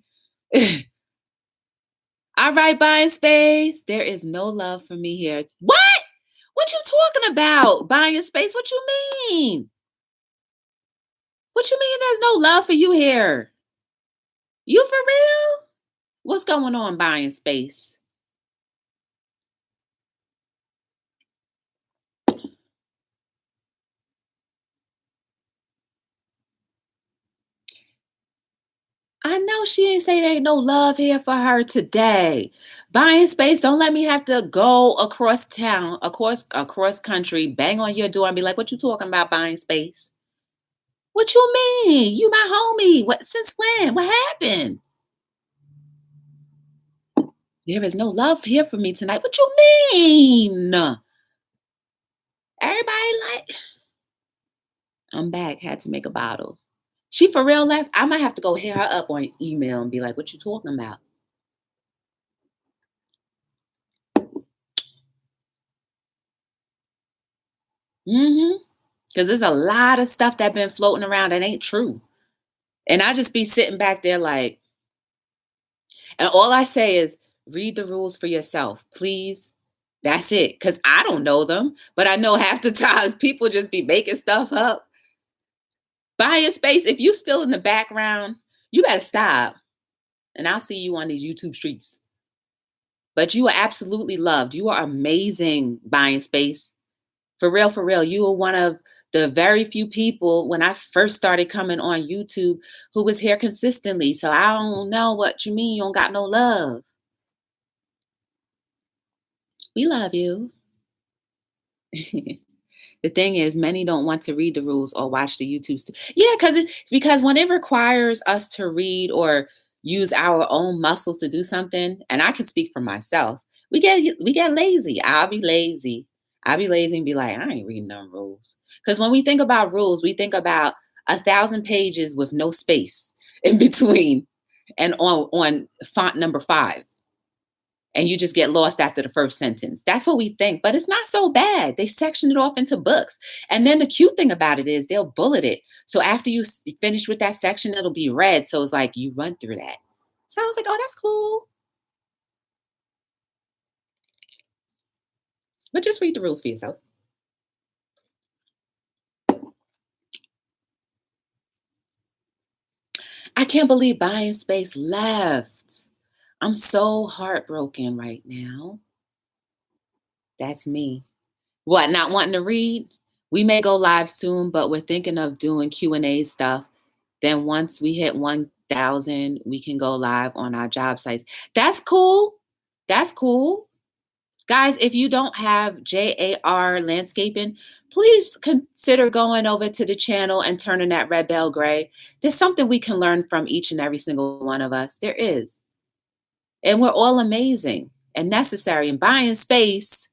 All right, buying space. There is no love for me here. What? What you talking about? Buying space? What you mean? What you mean there's no love for you here? You for real? What's going on, buying space? I know she ain't say there ain't no love here for her today. Buying space, don't let me have to go across town, across country, bang on your door and be like, what you talking about buying space? What you mean? You my homie. What since when? What happened? There is no love here for me tonight. What you mean? Everybody like I'm back, had to make a bottle. She for real left. I might have to go hit her up on email and be like, what you talking about? Mm-hmm. Because there's a lot of stuff that been floating around that ain't true. And I just be sitting back there like, and all I say is read the rules for yourself, please. That's it. Because I don't know them, but I know half the times people just be making stuff up. Buying space, if you still in the background, you better stop. And I'll see you on these YouTube streets. But you are absolutely loved. You are amazing, buying space. For real, for real. You were one of the very few people when I first started coming on YouTube who was here consistently. So I don't know what you mean you don't got no love. We love you. The thing is, many don't want to read the rules or watch the YouTube. Yeah, because when it requires us to read or use our own muscles to do something, and I can speak for myself, we get lazy. I'll be lazy. I'll be lazy and be like, I ain't reading them rules. Because when we think about rules, we think about 1,000 pages with no space in between, and on font number 5 and you just get lost after the first sentence. That's what we think, but it's not so bad. They section it off into books. And then the cute thing about it is they'll bullet it. So after you finish with that section, it'll be red. So it's like you run through that. So I was like, oh, that's cool. But just read the rules for yourself. I can't believe Buying Space left. I'm so heartbroken right now. That's me. What, not wanting to read? We may go live soon, but we're thinking of doing Q&A stuff. Then once we hit 1,000, we can go live on our job sites. That's cool. That's cool. Guys, if you don't have JAR Landscaping, please consider going over to the channel and turning that red bell gray. There's something we can learn from each and every single one of us. There is. And we're all amazing and necessary. And Buying Space,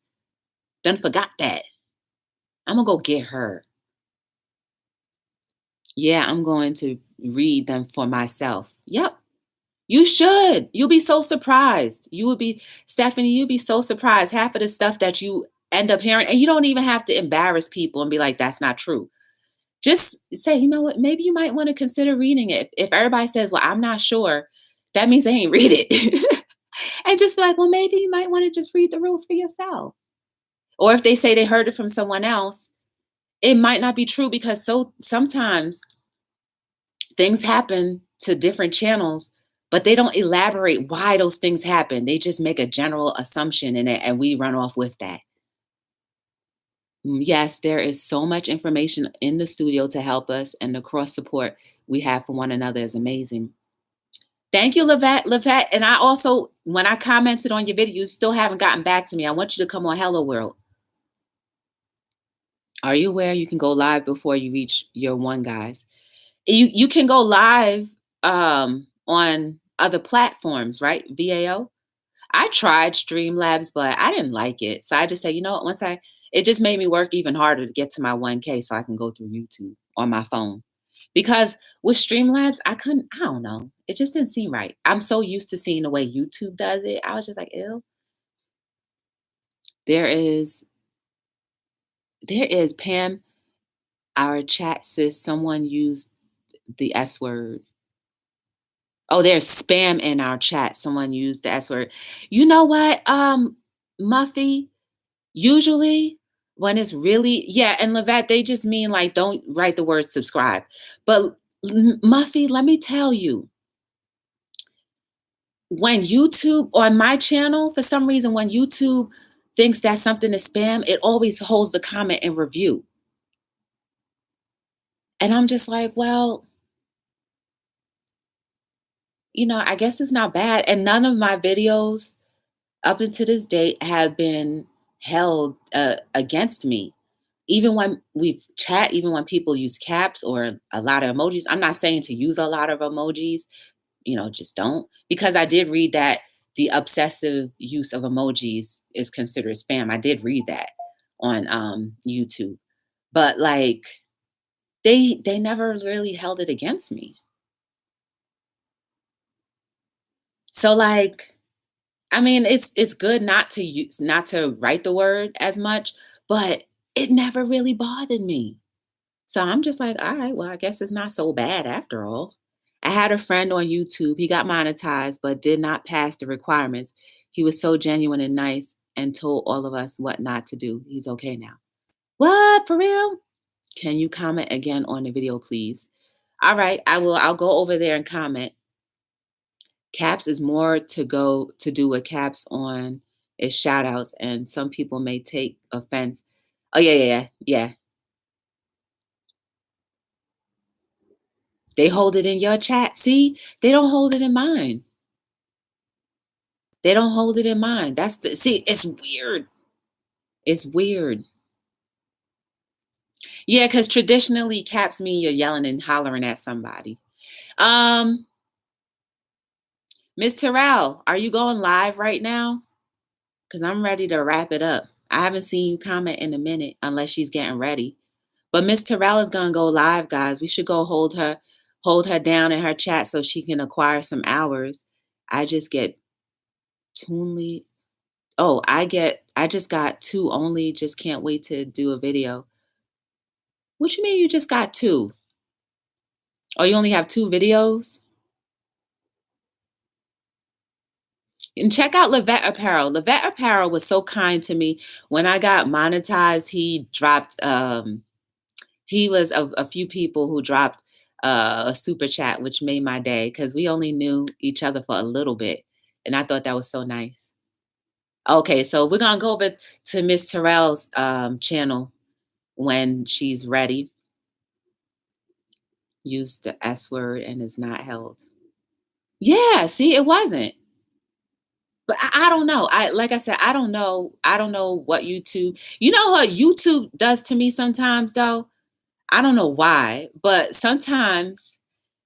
done forgot that. I'm going to go get her. Yeah, I'm going to read them for myself. Yep. You should. You'll be so surprised. You would be, Stephanie, you'd be so surprised. Half of the stuff that you end up hearing, and you don't even have to embarrass people and be like, that's not true. Just say, you know what, maybe you might want to consider reading it. If everybody says, well, I'm not sure, that means they ain't read it. And just be like, well, maybe you might want to just read the rules for yourself. Or if they say they heard it from someone else, it might not be true because sometimes things happen to different channels, but they don't elaborate why those things happen. They just make a general assumption in it and we run off with that. Yes, there is so much information in the studio to help us, and the cross support we have for one another is amazing. Thank you, Lavette. And I also, when I commented on your video, you still haven't gotten back to me. I want you to come on Hello World. Are you aware you can go live before you reach your one, guys? You can go live on other platforms, right? VAO. I tried Streamlabs, but I didn't like it. So I just said, you know what, it just made me work even harder to get to my 1K so I can go through YouTube on my phone. Because with Streamlabs, I don't know. It just didn't seem right. I'm so used to seeing the way YouTube does it. I was just like, ew. There is Pam, our chat says someone used the S word. Oh, there's spam in our chat. Someone used the S word. You know what, Muffy? Usually when it's really, yeah, and Levette, they just mean like, don't write the word subscribe. But Muffy, let me tell you, when YouTube on my channel, for some reason, when YouTube thinks that something is spam, it always holds the comment and review. And I'm just like, well, I guess it's not bad. And none of my videos up until this date have been held against me. Even when we chat, even when people use caps or a lot of emojis, I'm not saying to use a lot of emojis, just don't. Because I did read that the obsessive use of emojis is considered spam. I did read that on YouTube. But like they never really held it against me. So like, I mean, it's good not to write the word as much, but it never really bothered me. So I'm just like, all right, well, I guess it's not so bad after all. I had a friend on YouTube. He got monetized, but did not pass the requirements. He was so genuine and nice and told all of us what not to do. He's okay now. What? For real? Can you comment again on the video, please? All right, I will. I'll go over there and comment. Caps is more to do with caps on is shout outs, and some people may take offense. Oh, yeah. They hold it in your chat. See, they don't hold it in mine. They don't hold it in mine. See, it's weird. It's weird. Yeah, because traditionally caps mean you're yelling and hollering at somebody. Miss Terrell, are you going live right now? Because I'm ready to wrap it up. I haven't seen you comment in a minute unless she's getting ready. But Miss Terrell is gonna go live, guys. We should go hold her down in her chat so she can acquire some hours. I just get Toonly. Oh, I just got 2 only. Just can't wait to do a video. What you mean you just got 2? Oh, you only have 2 videos? And check out Levette Apparel. Levette Apparel was so kind to me. When I got monetized, he dropped he was a few people who dropped a super chat, which made my day because we only knew each other for a little bit. And I thought that was so nice. Okay, so we're gonna go over to Miss Terrell's channel when she's ready. Use the S word and is not held. Yeah, see, it wasn't. But I don't know. Like I said, I don't know. I don't know what YouTube. You know what YouTube does to me sometimes though? I don't know why, but sometimes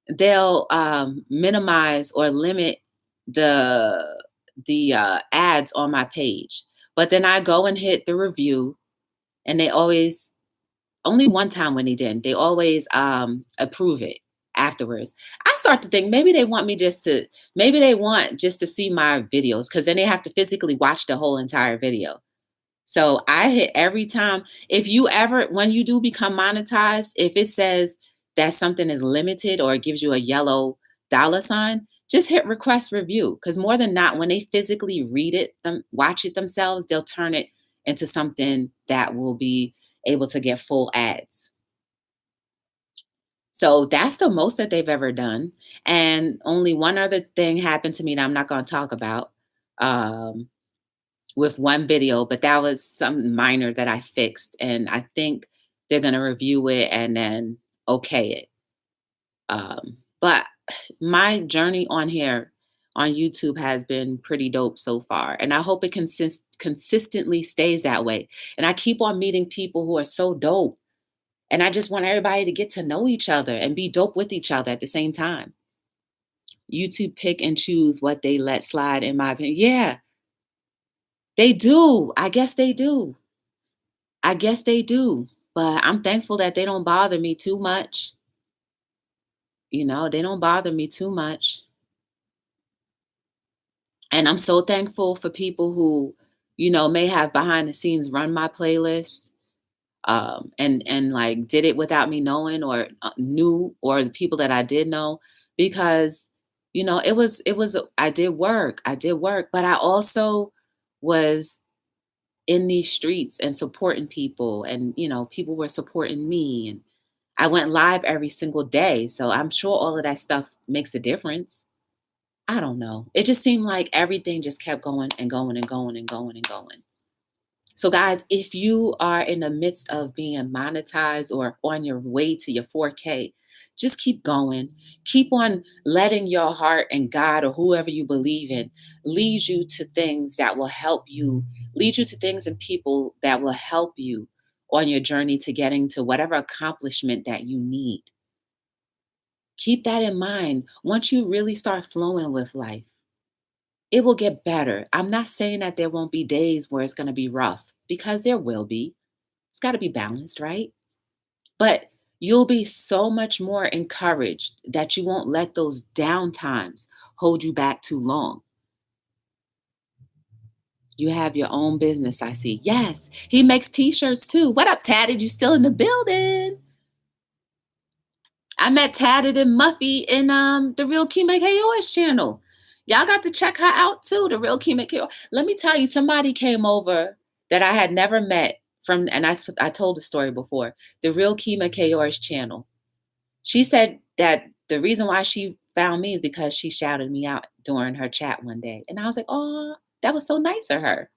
they'll minimize or limit the ads on my page. But then I go and hit the review and they always only one time when they didn't, they always approve it afterwards. I start to think maybe they want just to see my videos because then they have to physically watch the whole entire video. So I hit every time. If you ever, when you do become monetized, if it says that something is limited or it gives you a yellow $sign, just hit request review. Because more than not, when they physically watch it themselves, they'll turn it into something that will be able to get full ads. So that's the most that they've ever done. And only one other thing happened to me that I'm not going to talk about um, with one video, but that was something minor that I fixed. And I think they're going to review it and then okay it. But my journey on here on YouTube has been pretty dope so far. And I hope it consistently stays that way. And I keep on meeting people who are so dope. And I just want everybody to get to know each other and be dope with each other at the same time. YouTube pick and choose what they let slide, in my opinion. Yeah, they do. I guess they do. I guess they do. But I'm thankful that they don't bother me too much. They don't bother me too much. And I'm so thankful for people who, may have behind the scenes run my playlist, and like did it without me knowing or knew, or the people that I did know, because it was I did work, but I also was in these streets and supporting people, and people were supporting me, and I went live every single day, so I'm sure all of that stuff makes a difference. I don't know. It just seemed like everything just kept going and going and going and going and going. So, guys, if you are in the midst of being monetized or on your way to your 4K, just keep going. Keep on letting your heart and God, or whoever you believe in, lead you to things that will help you, lead you to things and people that will help you on your journey to getting to whatever accomplishment that you need. Keep that in mind. Once you really start flowing with life, it will get better. I'm not saying that there won't be days where it's going to be rough, because there will be. It's got to be balanced, right? But you'll be so much more encouraged that you won't let those down times hold you back too long. You have your own business, I see. Yes, he makes t-shirts too. What up, Tatted? You still in the building? I met Tatted and Muffy in the Real Kime KOS channel. Y'all got to check her out too, the Real Kime KOS. Let me tell you, somebody came over that I had never met from, and I told the story before, the Real Kime KOS channel. She said that the reason why she found me is because she shouted me out during her chat one day. And I was like, oh, that was so nice of her.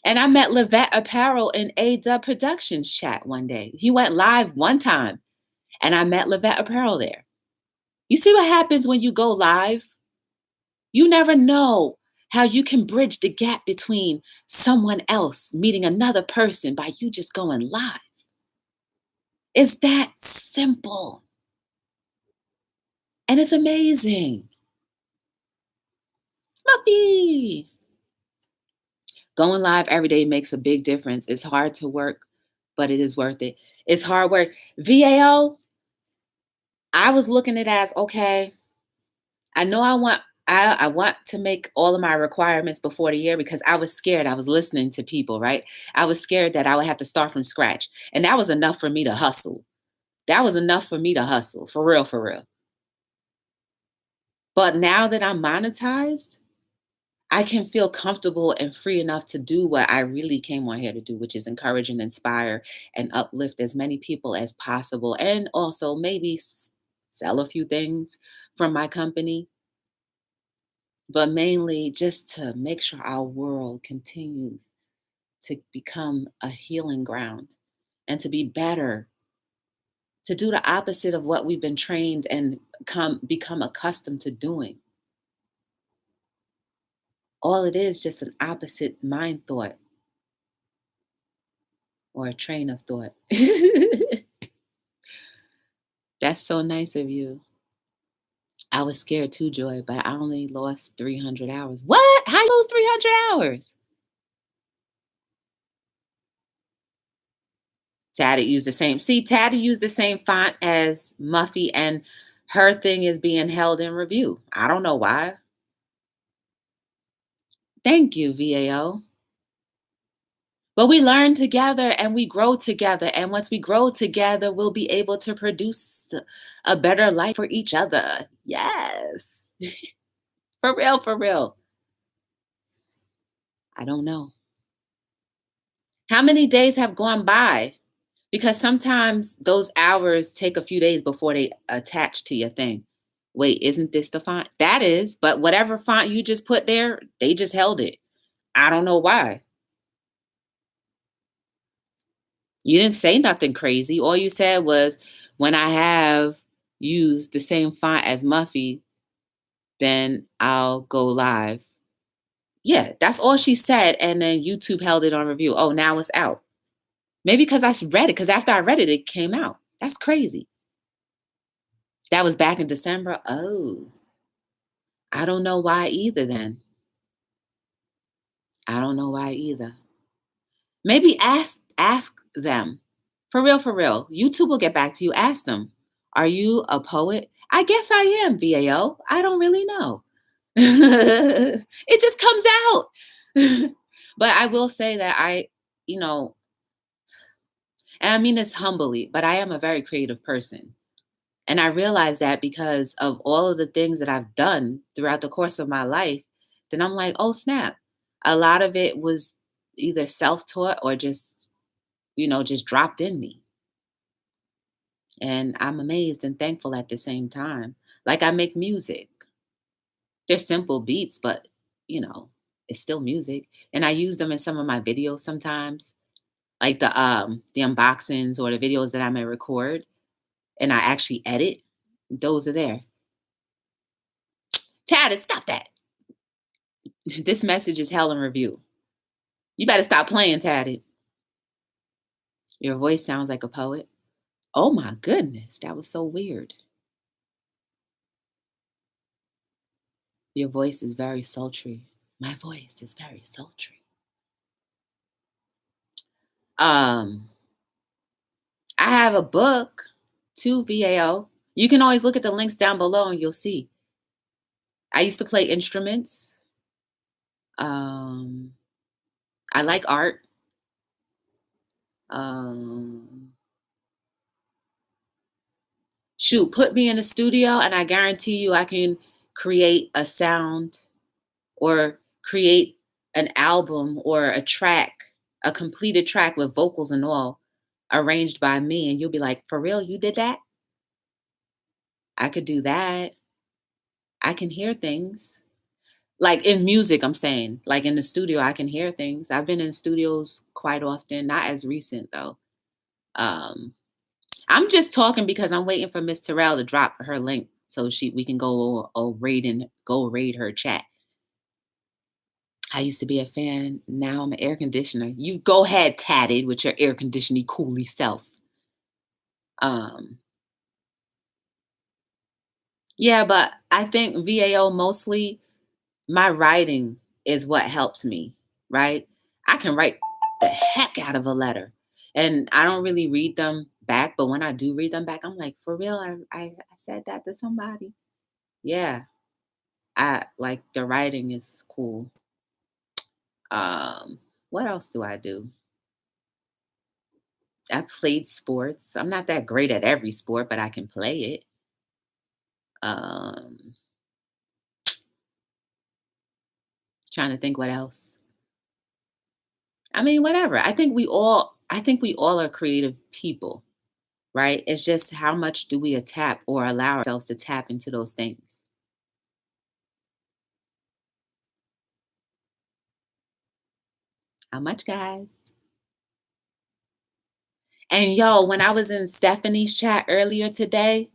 And I met Levette Apparel in A-Dub Productions chat one day. He went live one time and I met Levette Apparel there. You see what happens when you go live? You never know how you can bridge the gap between someone else meeting another person by you just going live. It's that simple. And it's amazing. Muffy. Going live every day makes a big difference. It's hard to work, but it is worth it. It's hard work. VAO, I was looking at it as, okay, I know I want to make all of my requirements before the year, because I was scared. I was listening to people, right? I was scared that I would have to start from scratch. And that was enough for me to hustle. That was enough for me to hustle, for real, for real. But now that I'm monetized, I can feel comfortable and free enough to do what I really came on here to do, which is encourage and inspire and uplift as many people as possible. And also maybe sell a few things from my company, but mainly just to make sure our world continues to become a healing ground and to be better, to do the opposite of what we've been trained and become accustomed to doing. All it is just an opposite mind thought or a train of thought. That's so nice of you. I was scared too, Joy, but I only lost 300 hours. What? How you lose 300 hours? Taddy used the same. See, Taddy used the same font as Muffy, and her thing is being held in review. I don't know why. Thank you, VAO. But we learn together and we grow together. And once we grow together, we'll be able to produce a better life for each other. Yes. For real, for real. I don't know. How many days have gone by? Because sometimes those hours take a few days before they attach to your thing. Wait, isn't this the font? That is, but whatever font you just put there, they just held it. I don't know why. You didn't say nothing crazy. All you said was, when I have used the same font as Muffy, then I'll go live. Yeah, that's all she said. And then YouTube held it on review. Oh, now it's out. Maybe because I read it, because after I read it, it came out. That's crazy. That was back in December. Oh, I don't know why either then. I don't know why either. Maybe ask them. For real, for real. YouTube will get back to you. Ask them. Are you a poet? I guess I am, VAO. I don't really know. It just comes out. But I will say that you know, and I mean this humbly, but I am a very creative person. And I realize that because of all of the things that I've done throughout the course of my life, then I'm like, oh, snap. A lot of it was either self taught or just dropped in me. And I'm amazed and thankful at the same time. Like, I make music. They're simple beats, but, you know, it's still music. And I use them in some of my videos sometimes, like the unboxings or the videos that I may record and I actually edit. Those are there. Tatted, stop that. This message is hell in review. You better stop playing, Tatted. Your voice sounds like a poet. Oh my goodness, that was so weird. Your voice is very sultry. My voice is very sultry. Um, I have a book to VAO. You can always look at the links down below and you'll see. I used to play instruments. I like art. Shoot, put me in a studio and I guarantee you I can create a sound or create an album or a track, a completed track with vocals and all arranged by me. And you'll be like, for real, you did that? I could do that. I can hear things. Like in music, I'm saying, like in the studio, I can hear things. I've been in studios quite often, not as recent though. Um, I'm just talking because I'm waiting for Miss Terrell to drop her link so we can go raid her chat. I used to be a fan. Now I'm an air conditioner. You go ahead, Tatted, with your air conditioning coolly self. Um, yeah, but I think VAO mostly my writing is what helps me, right? I can write the heck out of a letter. And I don't really read them back, but when I do read them back, I'm like, for real, I said that to somebody. Yeah. I like the writing is cool. What else do I do? I played sports. I'm not that great at every sport, but I can play it. Um, Trying to think what else. I mean, whatever. I think we all are creative people, right? It's just how much do we tap or allow ourselves to tap into those things? How much, guys? And yo, when I was in Stephanie's chat earlier today,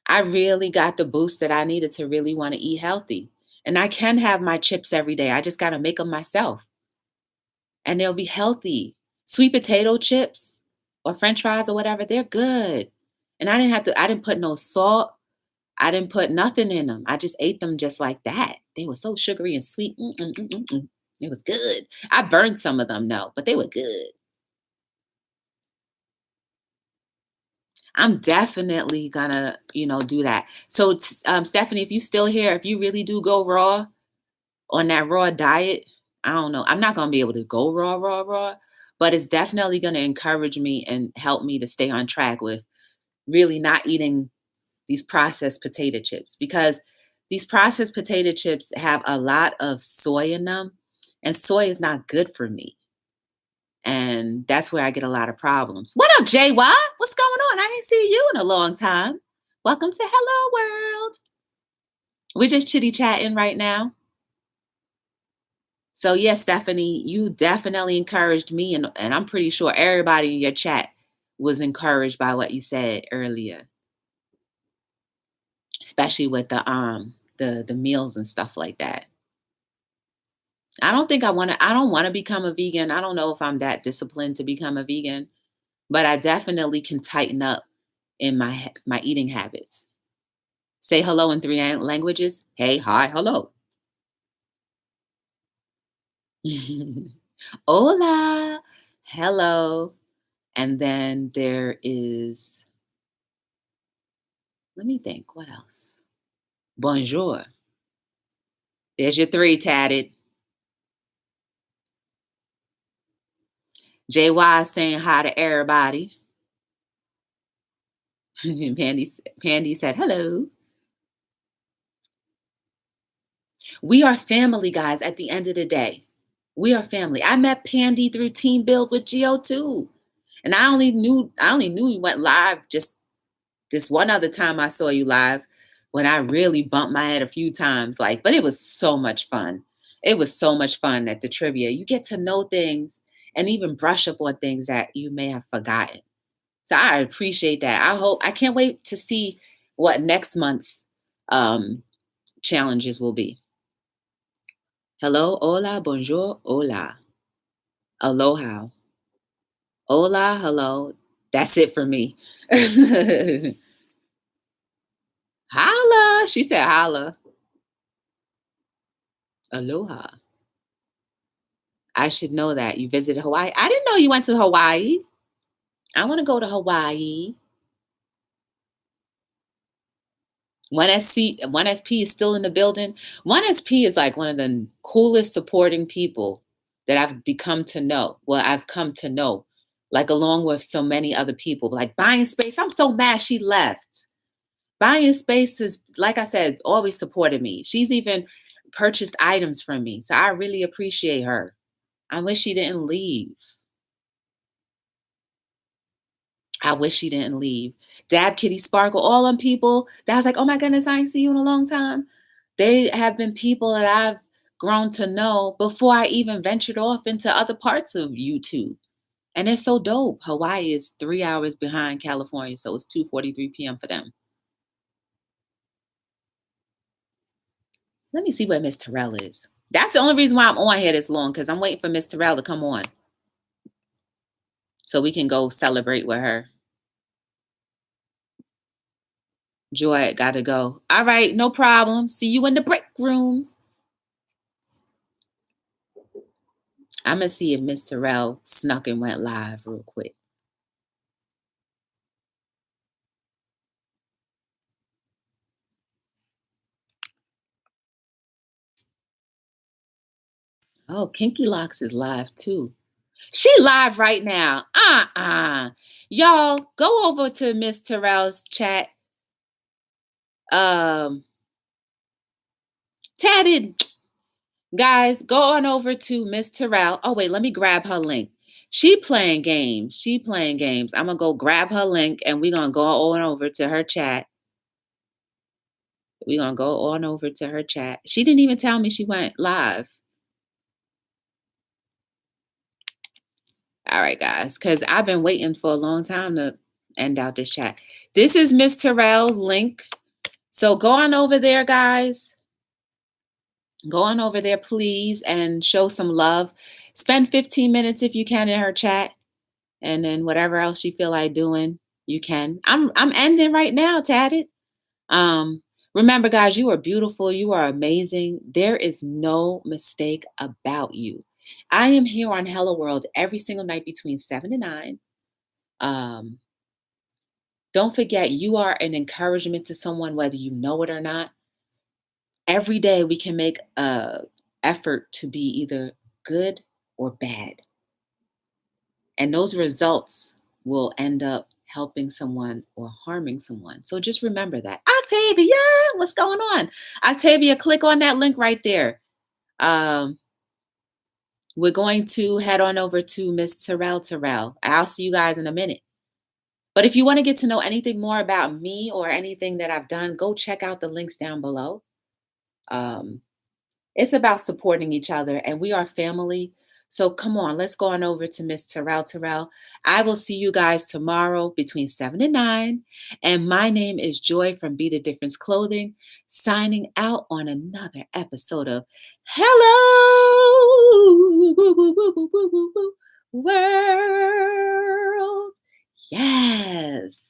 I really got the boost that I needed to really want to eat healthy. And I can have my chips every day. I just got to make them myself. And they'll be healthy. Sweet potato chips or french fries or whatever, they're good. And I didn't put no salt. I didn't put nothing in them. I just ate them just like that. They were so sugary and sweet. Mm-mm. It was good. I burned some of them, no, but they were good. I'm definitely gonna, do that. So, Stephanie, if you still here, if you really do go raw on that raw diet, I don't know. I'm not gonna be able to go raw, but it's definitely gonna encourage me and help me to stay on track with really not eating these processed potato chips because these processed potato chips have a lot of soy in them, and soy is not good for me. And that's where I get a lot of problems. What up, JY? What's going on? I ain't seen you in a long time. Welcome to Hello World. We're just chitty chatting right now. So yes, Stephanie, you definitely encouraged me, and I'm pretty sure everybody in your chat was encouraged by what you said earlier, especially with the meals and stuff like that. I don't want to become a vegan. I don't know if I'm that disciplined to become a vegan, but I definitely can tighten up in my eating habits. Say hello in three languages. Hey, hi, hello. Hola, hello. And then there is, let me think, what else? Bonjour. There's your three, tatted. JY saying hi to everybody. Pandy said hello. We are family, guys, at the end of the day. We are family. I met Pandy through Team Build with Geo too. And I only knew you went live just this one other time I saw you live when I really bumped my head a few times. But it was so much fun. It was so much fun at the trivia. You get to know things and even brush up on things that you may have forgotten. So I appreciate that. I can't wait to see what next month's challenges will be. Hello, hola, bonjour, hola. Aloha. Hola, hello. That's it for me. Holla. She said holla. Aloha. I should know that. You visited Hawaii. I didn't know you went to Hawaii. I want to go to Hawaii. 1SP is still in the building. 1SP is like one of the coolest supporting people that I've become to know. Well, I've come to know, along with so many other people. Like Buying Space, I'm so mad she left. Buying Space is, like I said, always supported me. She's even purchased items from me. So I really appreciate her. I wish she didn't leave. I wish she didn't leave. Dab Kitty Sparkle, all them people that I was like, oh my goodness, I ain't seen you in a long time. They have been people that I've grown to know before I even ventured off into other parts of YouTube. And it's so dope. Hawaii is 3 hours behind California, so it's 2:43 p.m. for them. Let me see where Miss Terrell is. That's the only reason why I'm on here this long, because I'm waiting for Miss Terrell to come on so we can go celebrate with her. Joy, gotta go. All right, no problem. See you in the break room. I'm gonna see if Miss Terrell snuck and went live real quick. Oh, Kinky Locks is live too. She live right now. Y'all go over to Miss Terrell's chat. Tatted guys, go on over to Miss Terrell. Oh wait, let me grab her link. She playing games. I'm gonna go grab her link and we're gonna go on over to her chat. We're gonna go on over to her chat. She didn't even tell me she went live. All right, guys, because I've been waiting for a long time to end out this chat. This is Miss Terrell's link. So go on over there, guys. Go on over there, please, and show some love. Spend 15 minutes if you can in her chat. And then whatever else you feel like doing, you can. I'm ending right now, Tatted. Remember, guys, you are beautiful. You are amazing. There is no mistake about you. I am here on Hello World every single night between 7 and 9. Don't forget, you are an encouragement to someone, whether you know it or not. Every day we can make an effort to be either good or bad. And those results will end up helping someone or harming someone. So just remember that. Octavia, what's going on? Octavia, click on that link right there. We're going to head on over to Miss Terrell. I'll see you guys in a minute. But if you want to get to know anything more about me or anything that I've done, go check out the links down below. Um, it's about supporting each other, and we are family. So come on, let's go on over to Miss Terrell. I will see you guys tomorrow between 7 and 9. And my name is Joy from Be the Difference Clothing, signing out on another episode of Hello World. Yes.